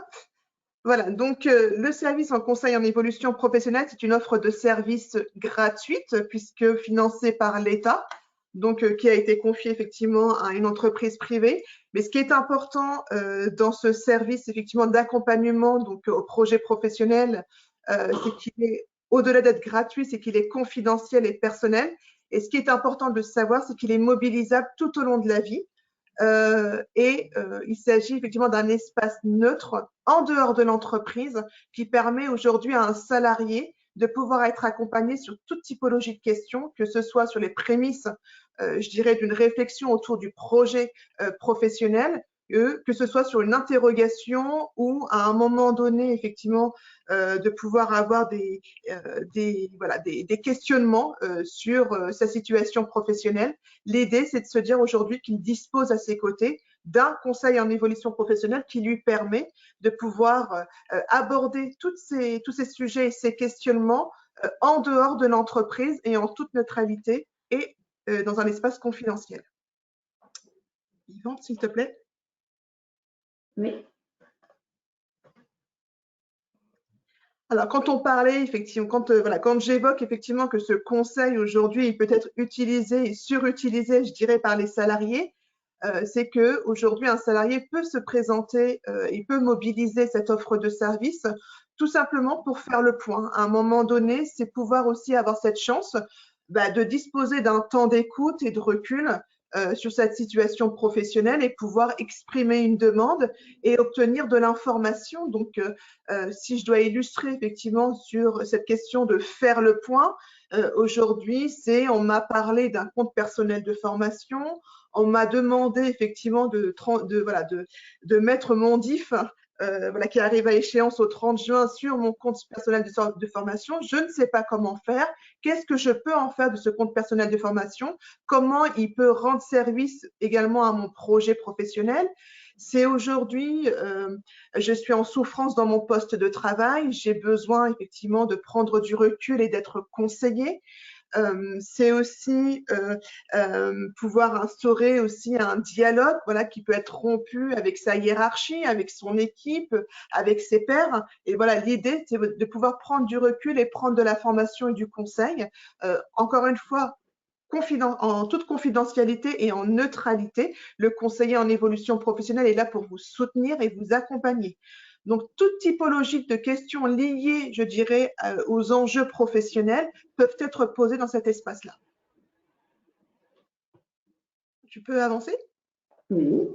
Voilà, donc le service en conseil en évolution professionnelle, c'est une offre de service gratuite puisque financée par l'État, donc qui a été confiée effectivement à une entreprise privée. Mais ce qui est important dans ce service effectivement d'accompagnement donc au projet professionnel, c'est qu'il est, au-delà d'être gratuit, c'est qu'il est confidentiel et personnel. Et ce qui est important de savoir, c'est qu'il est mobilisable tout au long de la vie. Il s'agit effectivement d'un espace neutre en dehors de l'entreprise qui permet aujourd'hui à un salarié de pouvoir être accompagné sur toute typologie de questions, que ce soit sur les prémices, je dirais, d'une réflexion autour du projet professionnel, que ce soit sur une interrogation ou à un moment donné, effectivement, de pouvoir avoir des questionnements sur sa situation professionnelle. L'idée, c'est de se dire aujourd'hui qu'il dispose à ses côtés d'un conseil en évolution professionnelle qui lui permet de pouvoir aborder tous ces sujets et ces questionnements en dehors de l'entreprise et en toute neutralité et dans un espace confidentiel. Yvan, s'il te plaît. Oui. Alors, quand on parlait effectivement, quand j'évoque effectivement que ce conseil aujourd'hui peut être utilisé et surutilisé, je dirais, par les salariés, c'est que aujourd'hui un salarié peut se présenter et peut mobiliser cette offre de service tout simplement pour faire le point. À un moment donné, c'est pouvoir aussi avoir cette chance de disposer d'un temps d'écoute et de recul sur cette situation professionnelle et pouvoir exprimer une demande et obtenir de l'information. Donc, si je dois illustrer effectivement sur cette question de faire le point, aujourd'hui, on m'a parlé d'un compte personnel de formation, on m'a demandé effectivement de mettre mon DIF qui arrive à échéance au 30 juin sur mon compte personnel de formation. Je ne sais pas comment faire. Qu'est-ce que je peux en faire de ce compte personnel de formation? Comment il peut rendre service également à mon projet professionnel? C'est aujourd'hui, je suis en souffrance dans mon poste de travail. J'ai besoin effectivement de prendre du recul et d'être conseillée. C'est aussi pouvoir instaurer aussi un dialogue qui peut être rompu avec sa hiérarchie, avec son équipe, avec ses pairs. Et voilà, l'idée, c'est de pouvoir prendre du recul et prendre de la formation et du conseil. Encore une fois, en toute confidentialité et en neutralité, le conseiller en évolution professionnelle est là pour vous soutenir et vous accompagner. Donc, toute typologie de questions liées, je dirais, aux enjeux professionnels peuvent être posées dans cet espace-là. Tu peux avancer? Oui.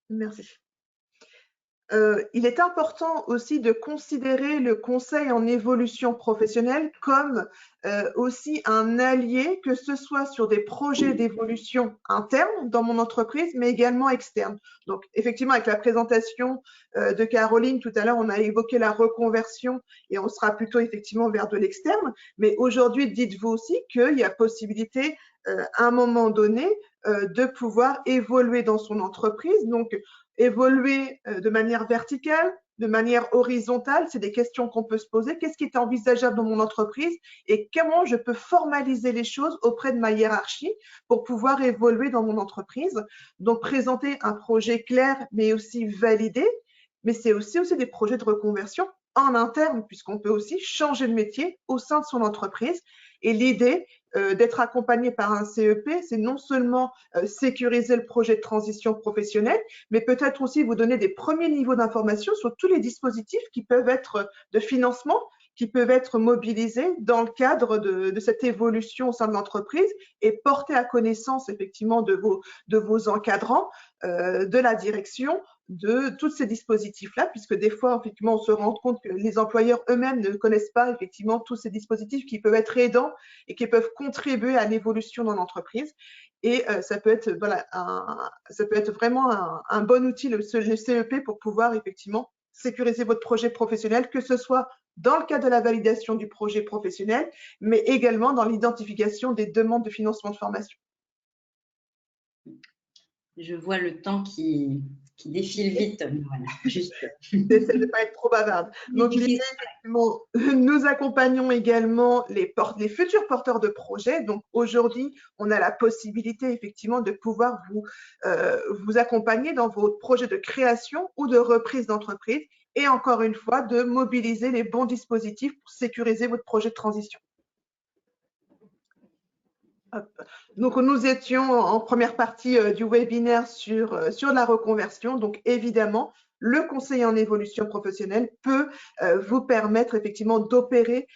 Merci. Il est important aussi de considérer le conseil en évolution professionnelle comme aussi un allié, que ce soit sur des projets d'évolution internes dans mon entreprise, mais également externes. Donc, effectivement, avec la présentation de Caroline tout à l'heure, on a évoqué la reconversion et on sera plutôt effectivement vers de l'externe. Mais aujourd'hui, dites-vous aussi qu'il y a possibilité, à un moment donné, de pouvoir évoluer dans son entreprise. Donc, évoluer de manière verticale, de manière horizontale, c'est des questions qu'on peut se poser. Qu'est-ce qui est envisageable dans mon entreprise et comment je peux formaliser les choses auprès de ma hiérarchie pour pouvoir évoluer dans mon entreprise? Donc, présenter un projet clair, mais aussi validé. Mais c'est aussi des projets de reconversion en interne, puisqu'on peut aussi changer de métier au sein de son entreprise. Et l'idée d'être accompagné par un CEP, c'est non seulement sécuriser le projet de transition professionnelle, mais peut-être aussi vous donner des premiers niveaux d'information sur tous les dispositifs qui peuvent être de financement, qui peuvent être mobilisés dans le cadre de cette évolution au sein de l'entreprise et porter à connaissance effectivement de vos encadrants, de la direction, de tous ces dispositifs-là, puisque des fois, effectivement, on se rend compte que les employeurs eux-mêmes ne connaissent pas effectivement tous ces dispositifs qui peuvent être aidants et qui peuvent contribuer à l'évolution dans l'entreprise. Et ça peut être, voilà, ça peut être vraiment un bon outil, le CEP, pour pouvoir effectivement sécuriser votre projet professionnel, que ce soit dans le cadre de la validation du projet professionnel, mais également dans l'identification des demandes de financement de formation. Je vois le temps qui défile vite. Voilà, juste. J'essaie de ne pas être trop bavarde. Donc, l'idée, effectivement, nous accompagnons également les futurs porteurs de projets. Donc, aujourd'hui, on a la possibilité, effectivement, de pouvoir vous accompagner dans vos projets de création ou de reprise d'entreprise. Et encore une fois, de mobiliser les bons dispositifs pour sécuriser votre projet de transition. Donc, nous étions en première partie du webinaire sur la reconversion. Donc, évidemment, le conseiller en évolution professionnelle peut vous permettre effectivement d'opérer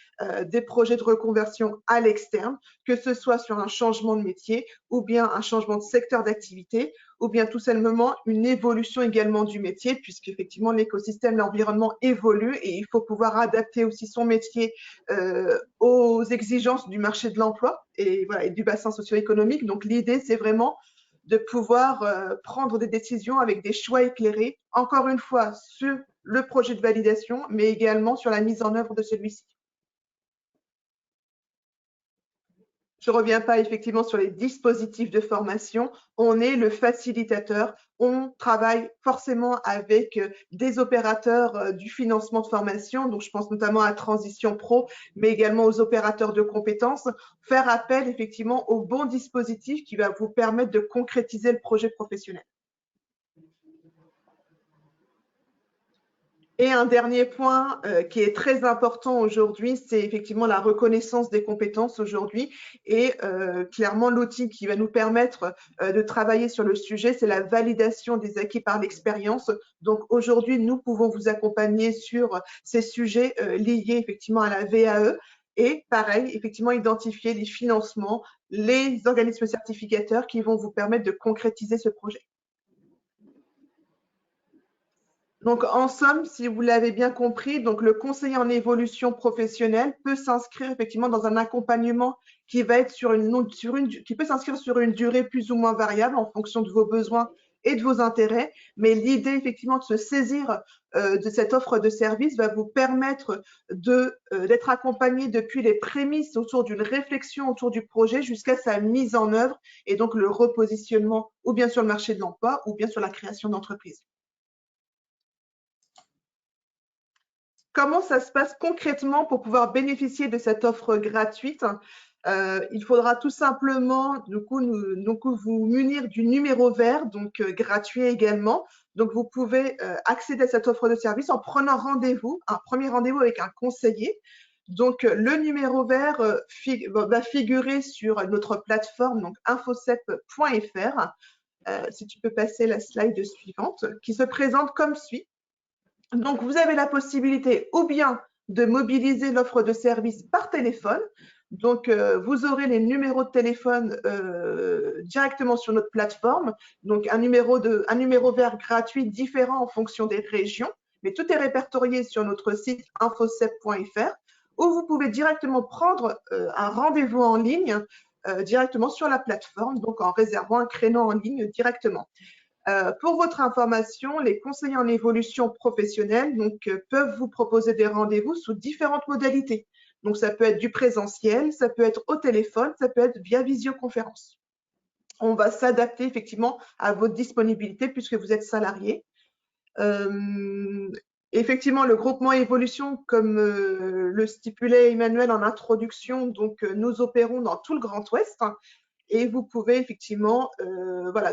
des projets de reconversion à l'externe, que ce soit sur un changement de métier ou bien un changement de secteur d'activité ou bien tout simplement une évolution également du métier, puisqu'effectivement l'écosystème, l'environnement évolue et il faut pouvoir adapter aussi son métier aux exigences du marché de l'emploi et, voilà, et du bassin socio-économique. Donc l'idée, c'est vraiment de pouvoir prendre des décisions avec des choix éclairés, encore une fois, sur le projet de validation, mais également sur la mise en œuvre de celui-ci. Je ne reviens pas effectivement sur les dispositifs de formation. On est le facilitateur. On travaille forcément avec des opérateurs du financement de formation. Donc, je pense notamment à Transition Pro, mais également aux opérateurs de compétences. Faire appel effectivement au bon dispositif qui va vous permettre de concrétiser le projet professionnel. Et un dernier point qui est très important aujourd'hui, c'est effectivement la reconnaissance des compétences aujourd'hui. Et clairement, l'outil qui va nous permettre de travailler sur le sujet, c'est la validation des acquis par l'expérience. Donc aujourd'hui, nous pouvons vous accompagner sur ces sujets liés effectivement à la VAE. Et pareil, effectivement, identifier les financements, les organismes certificateurs qui vont vous permettre de concrétiser ce projet. Donc, en somme, si vous l'avez bien compris, donc le conseiller en évolution professionnelle peut s'inscrire effectivement dans un accompagnement qui va être qui peut s'inscrire sur une durée plus ou moins variable en fonction de vos besoins et de vos intérêts. Mais l'idée effectivement de se saisir de cette offre de service va vous permettre d'être accompagné depuis les prémices autour d'une réflexion autour du projet jusqu'à sa mise en œuvre et donc le repositionnement ou bien sur le marché de l'emploi ou bien sur la création d'entreprise. Comment ça se passe concrètement pour pouvoir bénéficier de cette offre gratuite? Il faudra tout simplement vous munir du numéro vert, donc gratuit également. Donc, vous pouvez accéder à cette offre de service en prenant rendez-vous, un premier rendez-vous avec un conseiller. Donc, le numéro vert va figurer sur notre plateforme, donc infocep.fr. Si tu peux passer la slide suivante, qui se présente comme suit. Donc, vous avez la possibilité ou bien de mobiliser l'offre de service par téléphone. Donc, vous aurez les numéros de téléphone directement sur notre plateforme. Donc, un numéro vert gratuit différent en fonction des régions. Mais tout est répertorié sur notre site infocep.fr où vous pouvez directement prendre un rendez-vous en ligne directement sur la plateforme, donc en réservant un créneau en ligne directement. Pour votre information, les conseillers en évolution professionnelle peuvent vous proposer des rendez-vous sous différentes modalités. Donc, ça peut être du présentiel, ça peut être au téléphone, ça peut être via visioconférence. On va s'adapter effectivement à votre disponibilité puisque vous êtes salarié. Effectivement, le groupement évolution, comme le stipulait Emmanuel en introduction, donc nous opérons dans tout le Grand Ouest. Et vous pouvez effectivement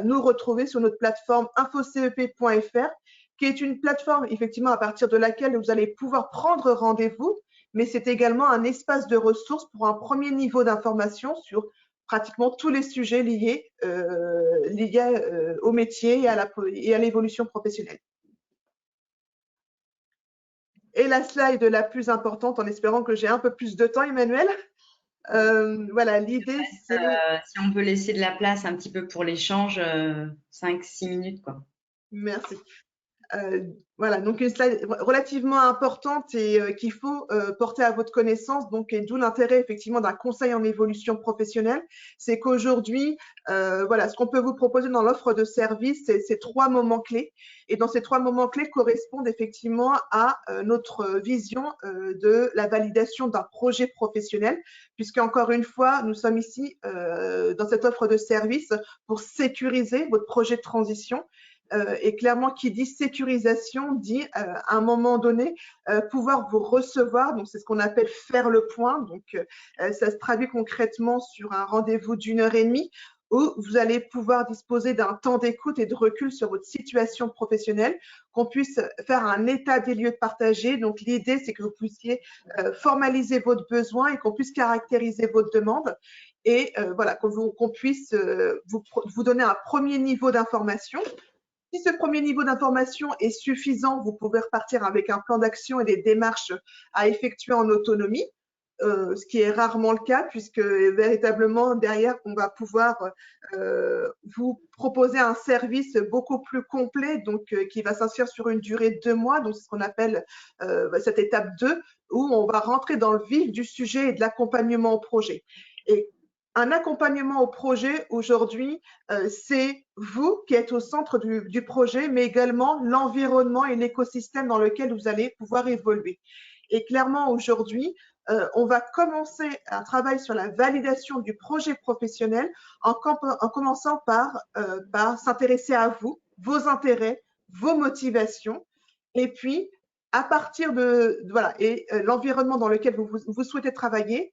nous retrouver sur notre plateforme infocep.fr qui est une plateforme effectivement à partir de laquelle vous allez pouvoir prendre rendez-vous, mais c'est également un espace de ressources pour un premier niveau d'information sur pratiquement tous les sujets liés au métier et à l'évolution professionnelle. Et la slide la plus importante, en espérant que j'ai un peu plus de temps, Emmanuel. Voilà, l'idée, c'est… si on peut laisser de la place un petit peu pour l'échange, 5-6 minutes, quoi. Merci. Voilà, donc une slide relativement importante et qu'il faut porter à votre connaissance, donc, et d'où l'intérêt effectivement d'un conseil en évolution professionnelle, c'est qu'aujourd'hui, voilà, ce qu'on peut vous proposer dans l'offre de service, c'est ces 3 moments clés. Et dans ces 3 moments clés correspondent effectivement à notre vision de la validation d'un projet professionnel, puisque encore une fois, nous sommes ici dans cette offre de service pour sécuriser votre projet de transition. Et clairement, qui dit sécurisation dit à un moment donné pouvoir vous recevoir. Donc, c'est ce qu'on appelle faire le point. Donc, ça se traduit concrètement sur un rendez-vous d'1h30 où vous allez pouvoir disposer d'un temps d'écoute et de recul sur votre situation professionnelle, qu'on puisse faire un état des lieux partagé. Donc, l'idée, c'est que vous puissiez formaliser votre besoin et qu'on puisse caractériser votre demande. Et voilà, qu'on puisse vous donner un premier niveau d'information. Si ce premier niveau d'information est suffisant, vous pouvez repartir avec un plan d'action et des démarches à effectuer en autonomie, ce qui est rarement le cas puisque véritablement derrière, on va pouvoir vous proposer un service beaucoup plus complet, donc qui va s'inscrire sur une durée de 2 mois, donc c'est ce qu'on appelle cette étape 2, où on va rentrer dans le vif du sujet et de l'accompagnement au projet. Et un accompagnement au projet aujourd'hui, c'est vous qui êtes au centre du projet, mais également l'environnement et l'écosystème dans lequel vous allez pouvoir évoluer. Et clairement, aujourd'hui, on va commencer un travail sur la validation du projet professionnel en commençant par s'intéresser à vous, vos intérêts, vos motivations, et puis à partir de voilà, et l'environnement dans lequel vous souhaitez travailler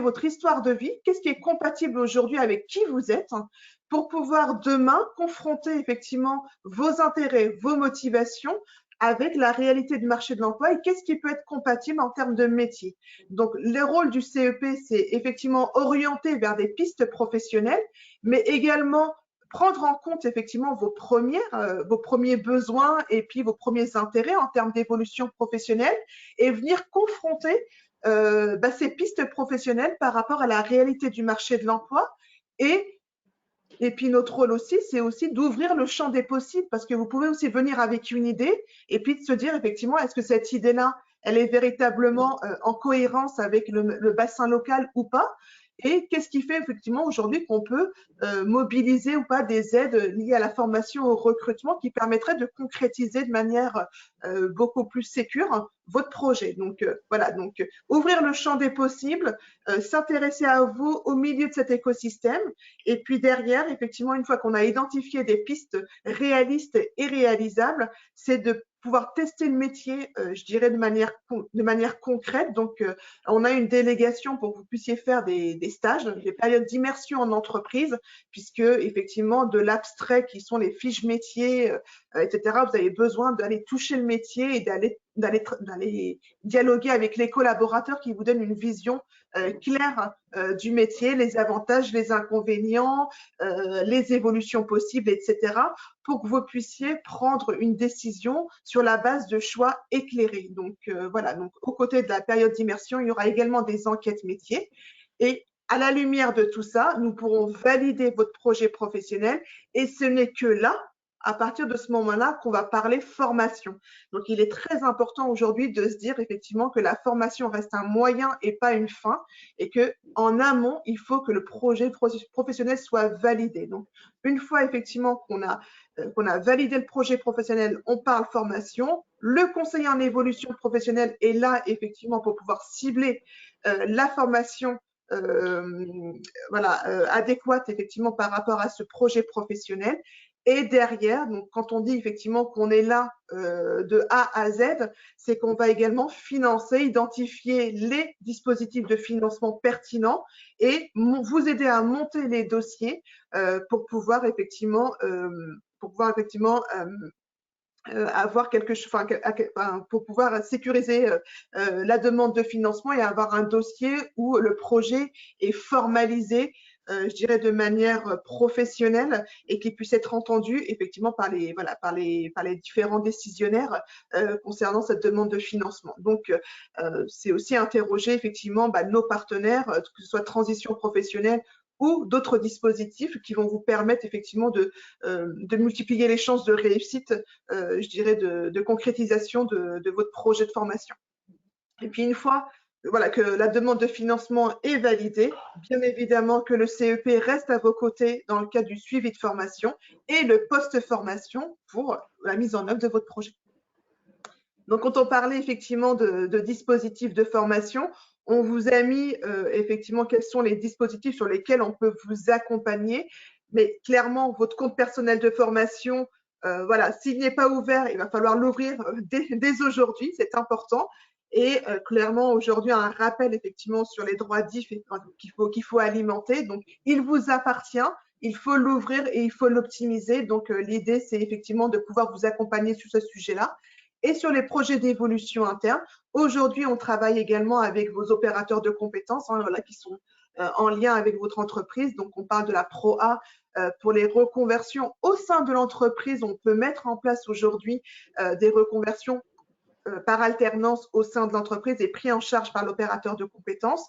votre histoire de vie, qu'est-ce qui est compatible aujourd'hui avec qui vous êtes, hein, pour pouvoir demain confronter effectivement vos intérêts, vos motivations avec la réalité du marché de l'emploi et qu'est-ce qui peut être compatible en termes de métier. Donc, le rôle du CEP, c'est effectivement orienter vers des pistes professionnelles, mais également prendre en compte effectivement vos premiers besoins et puis vos premiers intérêts en termes d'évolution professionnelle et venir confronter ces pistes professionnelles par rapport à la réalité du marché de l'emploi. Et puis notre rôle aussi, c'est aussi d'ouvrir le champ des possibles parce que vous pouvez aussi venir avec une idée et puis de se dire effectivement, est-ce que cette idée-là, elle est véritablement en cohérence avec le bassin local ou pas? Et qu'est-ce qui fait effectivement aujourd'hui qu'on peut mobiliser ou pas des aides liées à la formation au recrutement qui permettraient de concrétiser de manière beaucoup plus sécure votre projet. Donc voilà, donc ouvrir le champ des possibles, s'intéresser à vous au milieu de cet écosystème et puis derrière, effectivement, une fois qu'on a identifié des pistes réalistes et réalisables, c'est de pouvoir tester le métier, je dirais, de manière concrète. Donc, on a une délégation pour que vous puissiez faire des stages, des périodes d'immersion en entreprise, puisque, effectivement, de l'abstrait qui sont les fiches métiers, etc., vous avez besoin d'aller toucher le métier et d'aller dialoguer avec les collaborateurs qui vous donnent une vision claire du métier, les avantages, les inconvénients, les évolutions possibles, etc., pour que vous puissiez prendre une décision sur la base de choix éclairés. Donc, voilà, donc aux côtés de la période d'immersion, il y aura également des enquêtes métiers. Et à la lumière de tout ça, nous pourrons valider votre projet professionnel et ce n'est que là, à partir de ce moment-là, qu'on va parler formation. Donc, il est très important aujourd'hui de se dire effectivement que la formation reste un moyen et pas une fin et qu'en amont, il faut que le projet professionnel soit validé. Donc, une fois effectivement qu'on a validé le projet professionnel, on parle formation. Le conseiller en évolution professionnelle est là effectivement pour pouvoir cibler la formation adéquate effectivement par rapport à ce projet professionnel. Et derrière, donc quand on dit effectivement qu'on est là de A à Z, c'est qu'on va également financer, identifier les dispositifs de financement pertinents et vous aider à monter les dossiers pour pouvoir effectivement avoir quelque chose, pour pouvoir sécuriser la demande de financement et avoir un dossier où le projet est formalisé, je dirais de manière professionnelle et qui puisse être entendu effectivement par les différents décisionnaires concernant cette demande de financement. Donc, c'est aussi interroger effectivement nos partenaires, que ce soit transition professionnelle ou d'autres dispositifs qui vont vous permettre effectivement de multiplier les chances de réussite, je dirais, de concrétisation de votre projet de formation. Et puis, une fois que la demande de financement est validée, bien évidemment que le CEP reste à vos côtés dans le cadre du suivi de formation et le post-formation pour la mise en œuvre de votre projet. Donc, quand on parlait effectivement de dispositifs de formation, on vous a mis effectivement quels sont les dispositifs sur lesquels on peut vous accompagner. Mais clairement, votre compte personnel de formation, s'il n'est pas ouvert, il va falloir l'ouvrir dès aujourd'hui, c'est important. Et clairement, aujourd'hui, un rappel effectivement sur les droits DIF qu'il faut alimenter. Donc, il vous appartient. Il faut l'ouvrir et il faut l'optimiser. Donc, l'idée, c'est effectivement de pouvoir vous accompagner sur ce sujet-là. Et sur les projets d'évolution interne, aujourd'hui, on travaille également avec vos opérateurs de compétences qui sont en lien avec votre entreprise. Donc, on parle de la ProA pour les reconversions au sein de l'entreprise. On peut mettre en place aujourd'hui des reconversions par alternance au sein de l'entreprise et pris en charge par l'opérateur de compétences.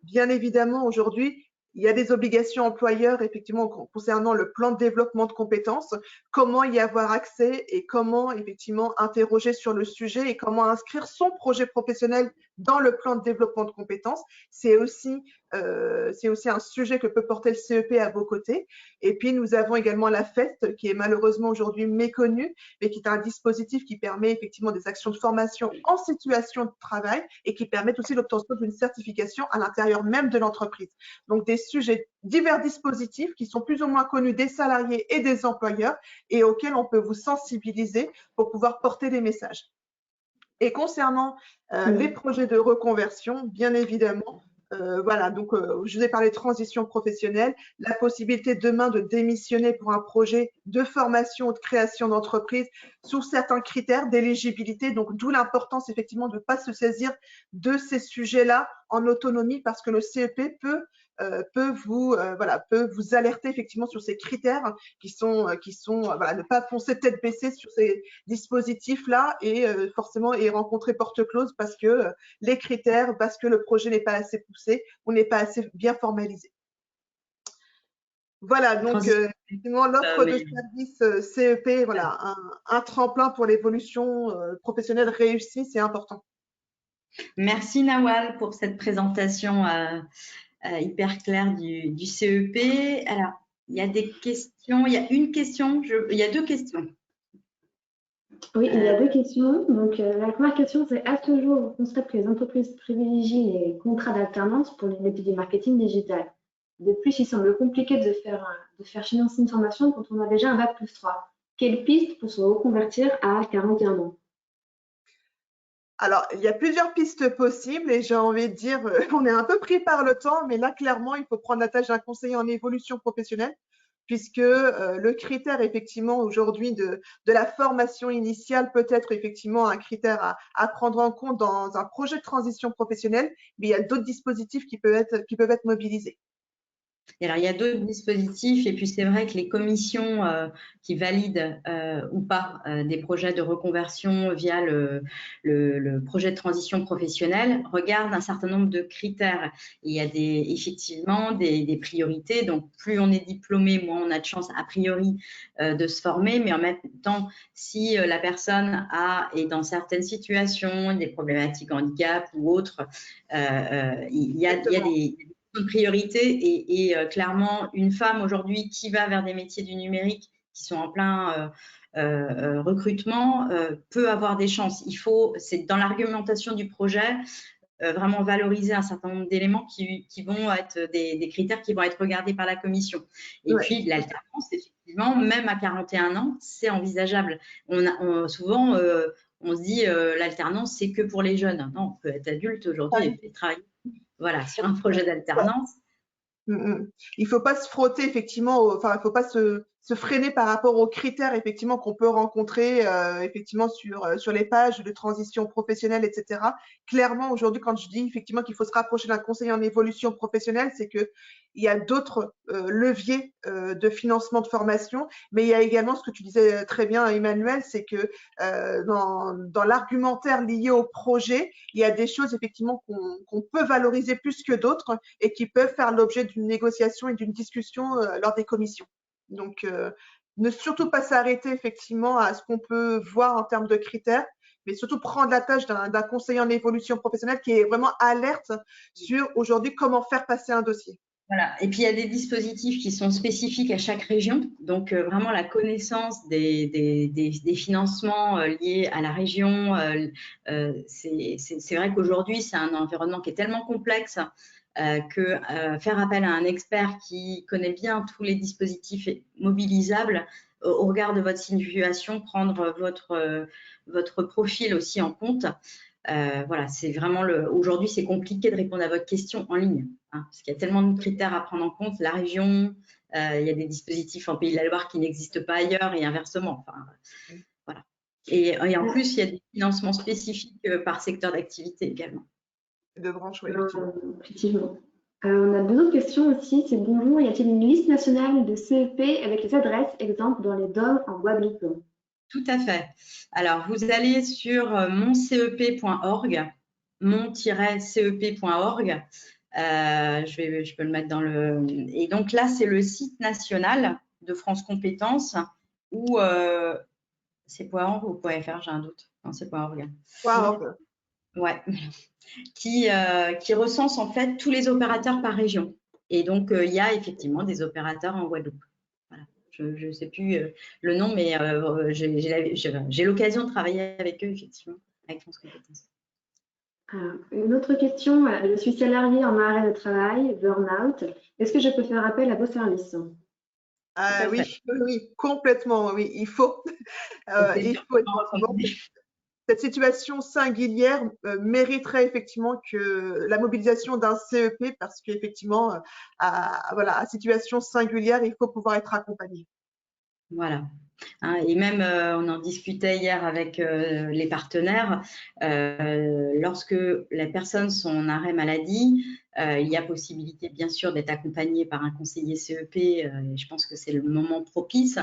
Bien évidemment, aujourd'hui, il y a des obligations employeurs, effectivement, concernant le plan de développement de compétences, comment y avoir accès et comment, effectivement, interroger sur le sujet et comment inscrire son projet professionnel dans le plan de développement de compétences. C'est aussi un sujet que peut porter le CEP à vos côtés. Et puis, nous avons également la FEST, qui est malheureusement aujourd'hui méconnue, mais qui est un dispositif qui permet effectivement des actions de formation en situation de travail et qui permettent aussi l'obtention d'une certification à l'intérieur même de l'entreprise. Donc, des sujets, divers dispositifs qui sont plus ou moins connus des salariés et des employeurs et auxquels on peut vous sensibiliser pour pouvoir porter des messages. Et concernant les projets de reconversion, bien évidemment, je vous ai parlé de transition professionnelle, la possibilité demain de démissionner pour un projet de formation ou de création d'entreprise sous certains critères d'éligibilité. Donc, d'où l'importance effectivement de ne pas se saisir de ces sujets-là en autonomie parce que le CEP peut vous alerter effectivement sur ces critères qui sont ne pas foncer tête baissée sur ces dispositifs-là et forcément et rencontrer porte close parce que les critères, parce que le projet n'est pas assez poussé ou n'est pas assez bien formalisé. Voilà, donc effectivement, l'offre de services CEP, un tremplin pour l'évolution professionnelle réussie, c'est important. Merci Nawal pour cette présentation hyper claire du CEP. Alors, il y a des questions, il y a une question, il y a deux questions. Oui, il y a deux questions. Donc, la première question, c'est à ce jour, vous constatez que les entreprises privilégient les contrats d'alternance pour les métiers du marketing digital. De plus, il semble compliqué de faire financer une formation quand on a déjà un Bac+3. Quelle piste pour se reconvertir à 41 ans? Alors, il y a plusieurs pistes possibles et j'ai envie de dire, on est un peu pris par le temps, mais là, clairement, il faut prendre la tâche d'un conseiller en évolution professionnelle puisque le critère, effectivement, aujourd'hui de la formation initiale peut être effectivement un critère à prendre en compte dans un projet de transition professionnelle, mais il y a d'autres dispositifs qui peuvent être mobilisés. Et alors, il y a d'autres dispositifs et puis c'est vrai que les commissions qui valident ou pas des projets de reconversion via le projet de transition professionnelle regardent un certain nombre de critères. Et il y a effectivement des priorités. Donc, plus on est diplômé, moins on a de chance a priori de se former. Mais en même temps, si la personne est dans certaines situations, des problématiques handicap ou autres, il y a des priorité et clairement une femme aujourd'hui qui va vers des métiers du numérique qui sont en plein recrutement peut avoir des chances. C'est dans l'argumentation du projet vraiment valoriser un certain nombre d'éléments qui vont être des critères qui vont être regardés par la commission. Et puis l'alternance, effectivement, même à 41 ans, c'est envisageable. Souvent, on se dit l'alternance, c'est que pour les jeunes. Non, on peut être adulte aujourd'hui et travailler. Voilà, sur un projet d'alternance. Il ne faut pas se frotter, effectivement, il ne faut pas se freiner par rapport aux critères effectivement qu'on peut rencontrer effectivement sur les pages de transition professionnelle, etc. Clairement, aujourd'hui, quand je dis effectivement qu'il faut se rapprocher d'un conseiller en évolution professionnelle, c'est que il y a d'autres leviers de financement de formation, mais il y a également ce que tu disais très bien, Emmanuel, c'est que dans l'argumentaire lié au projet, il y a des choses effectivement qu'on peut valoriser plus que d'autres et qui peuvent faire l'objet d'une négociation et d'une discussion lors des commissions. Donc, ne surtout pas s'arrêter effectivement à ce qu'on peut voir en termes de critères, mais surtout prendre la tâche d'un conseiller en évolution professionnelle qui est vraiment alerte sur aujourd'hui comment faire passer un dossier. Voilà. Et puis, il y a des dispositifs qui sont spécifiques à chaque région. Donc, vraiment, la connaissance des financements liés à la région, c'est vrai qu'aujourd'hui, c'est un environnement qui est tellement complexe que faire appel à un expert qui connaît bien tous les dispositifs mobilisables au regard de votre situation, prendre votre profil aussi en compte. Voilà, c'est vraiment aujourd'hui, c'est compliqué de répondre à votre question en ligne, hein, parce qu'il y a tellement de critères à prendre en compte. La région, il y a des dispositifs en Pays de la Loire qui n'existent pas ailleurs et inversement. Enfin, voilà. Et en plus, il y a des financements spécifiques par secteur d'activité également. De branches, oui, effectivement. On a deux autres questions aussi. C'est bonjour, y a-t-il une liste nationale de CEP avec les adresses, exemple dans les DOM en Guadeloupe? Tout à fait. Alors, vous allez sur moncep.org, mon-cep.org. Je peux le mettre dans le… Et donc là, c'est le site national de France Compétences où… c'est .org ou .fr, j'ai un doute. Non, c'est .org. Ouais. Qui recense en fait tous les opérateurs par région. Et donc, il y a effectivement des opérateurs en Guadeloupe. Voilà. Je ne sais plus le nom, mais j'ai l'occasion de travailler avec eux, effectivement, avec France Compétences. Une autre question, je suis salariée en arrêt de travail, burn-out. Est-ce que je peux faire appel à vos services? Oui, oui, complètement, oui, il faut. Cette situation singulière mériterait effectivement que la mobilisation d'un CEP parce qu'effectivement, à situation singulière, il faut pouvoir être accompagné. Voilà. Hein, et même, on en discutait hier avec les partenaires, lorsque les personnes sont en arrêt maladie, il y a possibilité bien sûr d'être accompagné par un conseiller CEP, et je pense que c'est le moment propice.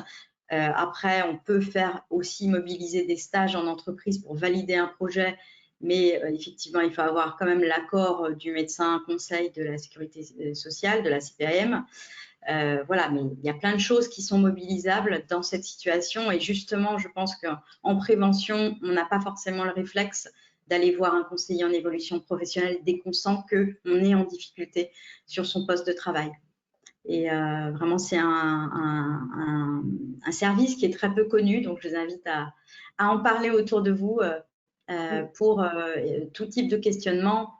Après, on peut faire aussi mobiliser des stages en entreprise pour valider un projet, mais effectivement, il faut avoir quand même l'accord du médecin conseil de la sécurité sociale, de la CPAM. Voilà, mais il y a plein de choses qui sont mobilisables dans cette situation et justement, je pense qu'en prévention, on n'a pas forcément le réflexe d'aller voir un conseiller en évolution professionnelle dès qu'on sent qu'on est en difficulté sur son poste de travail. Et vraiment, c'est un service qui est très peu connu, donc je vous invite à en parler autour de vous pour tout type de questionnement,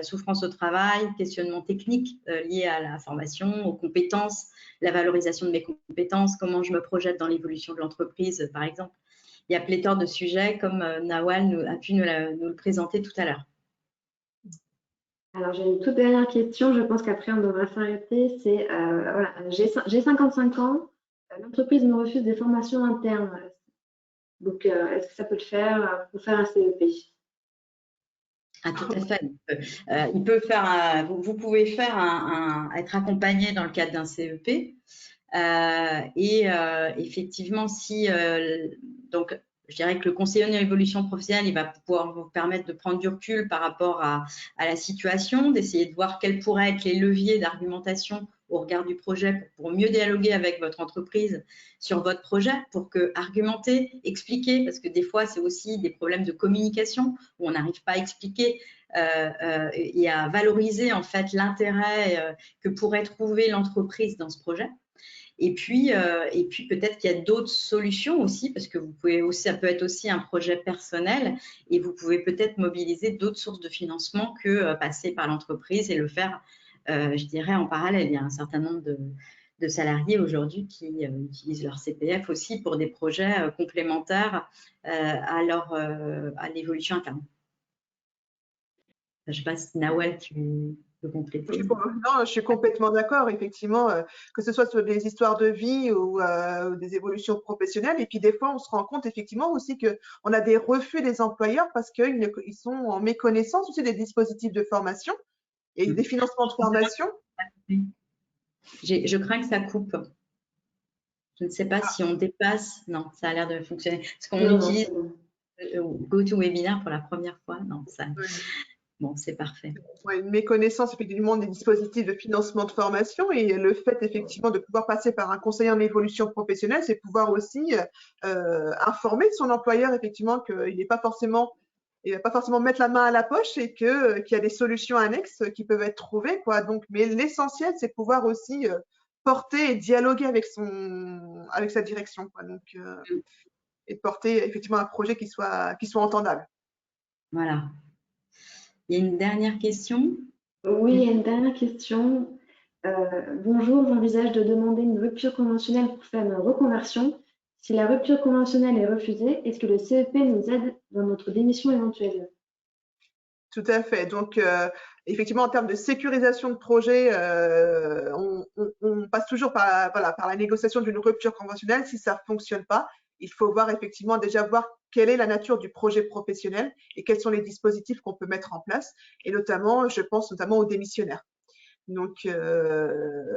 souffrance au travail, questionnement technique lié à la formation, aux compétences, la valorisation de mes compétences, comment je me projette dans l'évolution de l'entreprise, par exemple. Il y a pléthore de sujets comme Nawal a pu nous le présenter tout à l'heure. Alors, j'ai une toute dernière question. Je pense qu'après, on devra s'arrêter. C'est, voilà, j'ai 55 ans. L'entreprise me refuse des formations internes. Donc, est-ce que ça peut le faire pour faire un CEP? Ah, tout à fait. Il peut faire vous pouvez faire être accompagné dans le cadre d'un CEP. Effectivement, si donc je dirais que le conseiller en évolution professionnelle, il va pouvoir vous permettre de prendre du recul par rapport à la situation, d'essayer de voir quels pourraient être les leviers d'argumentation au regard du projet pour mieux dialoguer avec votre entreprise sur votre projet, pour que argumenter, expliquer, parce que des fois, c'est aussi des problèmes de communication où on n'arrive pas à expliquer et à valoriser en fait l'intérêt que pourrait trouver l'entreprise dans ce projet. Et puis peut-être qu'il y a d'autres solutions aussi, parce que ça peut être aussi un projet personnel et vous pouvez peut-être mobiliser d'autres sources de financement que passer par l'entreprise et le faire, je dirais, en parallèle. Il y a un certain nombre de salariés aujourd'hui qui utilisent leur CPF aussi pour des projets complémentaires à l'évolution interne. Je ne sais pas si Nawal, tu… peux compléter. Non, je suis complètement d'accord, effectivement, que ce soit sur des histoires de vie ou des évolutions professionnelles. Et puis des fois, on se rend compte effectivement aussi qu'on a des refus des employeurs parce qu'ils sont en méconnaissance aussi des dispositifs de formation et des financements de formation. Je crains que ça coupe. Je ne sais pas si on dépasse. Non, ça a l'air de fonctionner. Est-ce qu'on utilise GoToWebinar pour la première fois? Non, ça. Oui. Bon, c'est parfait. Ouais, une méconnaissance effectivement des dispositifs de financement de formation et le fait effectivement de pouvoir passer par un conseiller en évolution professionnelle, c'est pouvoir aussi informer son employeur effectivement qu'il n'est pas forcément, il va pas forcément mettre la main à la poche et qu'il y a des solutions annexes qui peuvent être trouvées, quoi. Donc, mais l'essentiel, c'est pouvoir aussi porter et dialoguer avec sa direction, quoi. Donc, et porter effectivement un projet qui soit entendable. Voilà. Il y a une dernière question? Oui, il y a une dernière question. Bonjour, j'envisage de demander une rupture conventionnelle pour faire une reconversion. Si la rupture conventionnelle est refusée, est-ce que le CEP nous aide dans notre démission éventuelle? Tout à fait. Donc, effectivement, en termes de sécurisation de projet, on passe toujours par la négociation d'une rupture conventionnelle. Si ça ne fonctionne pas, il faut déjà voir quelle est la nature du projet professionnel et quels sont les dispositifs qu'on peut mettre en place. Et notamment, je pense notamment aux démissionnaires. Donc,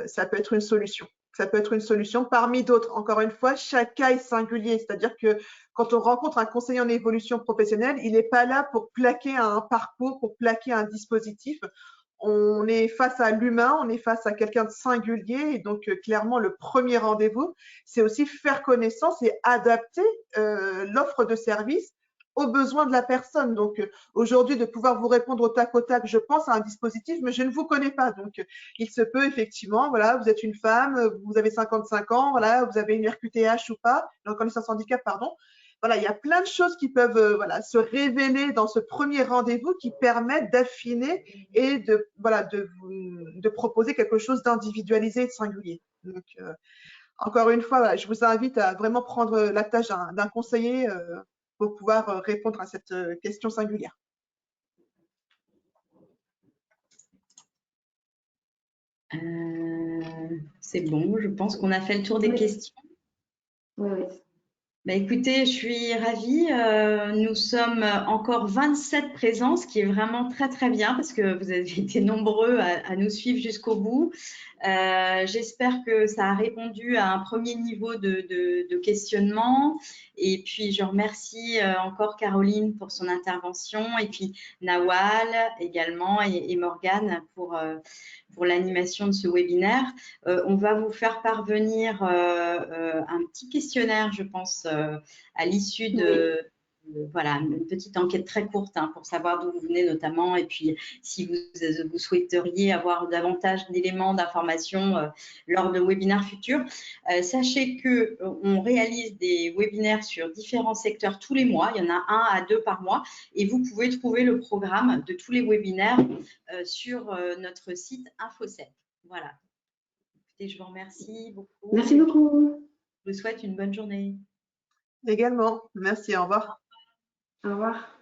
ça peut être une solution. Ça peut être une solution parmi d'autres. Encore une fois, chaque cas est singulier. C'est-à-dire que quand on rencontre un conseiller en évolution professionnelle, il n'est pas là pour plaquer un parcours, pour plaquer un dispositif. On est face à l'humain, on est face à quelqu'un de singulier. Et donc, clairement, le premier rendez-vous, c'est aussi faire connaissance et adapter l'offre de service aux besoins de la personne. Donc, aujourd'hui, de pouvoir vous répondre au tac, je pense à un dispositif, mais je ne vous connais pas. Donc, il se peut effectivement, voilà, vous êtes une femme, vous avez 55 ans, voilà, vous avez une RQTH ou pas, une reconnaissance handicap, pardon. Voilà, il y a plein de choses qui peuvent se révéler dans ce premier rendez-vous qui permettent d'affiner et de proposer quelque chose d'individualisé et de singulier. Donc, encore une fois, voilà, je vous invite à vraiment prendre la tâche d'un conseiller pour pouvoir répondre à cette question singulière. C'est bon, je pense qu'on a fait le tour des questions. Oui. Bah, écoutez, je suis ravie. Nous sommes encore 27 présents, ce qui est vraiment très très bien parce que vous avez été nombreux à nous suivre jusqu'au bout. J'espère que ça a répondu à un premier niveau de questionnement. Et puis, je remercie encore Caroline pour son intervention et puis Nawal également et Morgane pour l'animation de ce webinaire. On va vous faire parvenir un petit questionnaire, je pense, à l'issue de… Voilà, une petite enquête très courte pour savoir d'où vous venez notamment et puis si vous souhaiteriez avoir davantage d'éléments d'information lors de webinaires futurs. Sachez qu'on réalise des webinaires sur différents secteurs tous les mois. Il y en a 1 à 2 par mois et vous pouvez trouver le programme de tous les webinaires sur notre site InfoCEP. Voilà. Écoutez, je vous remercie beaucoup. Merci beaucoup. Je vous souhaite une bonne journée. Également. Merci. Au revoir. Au revoir.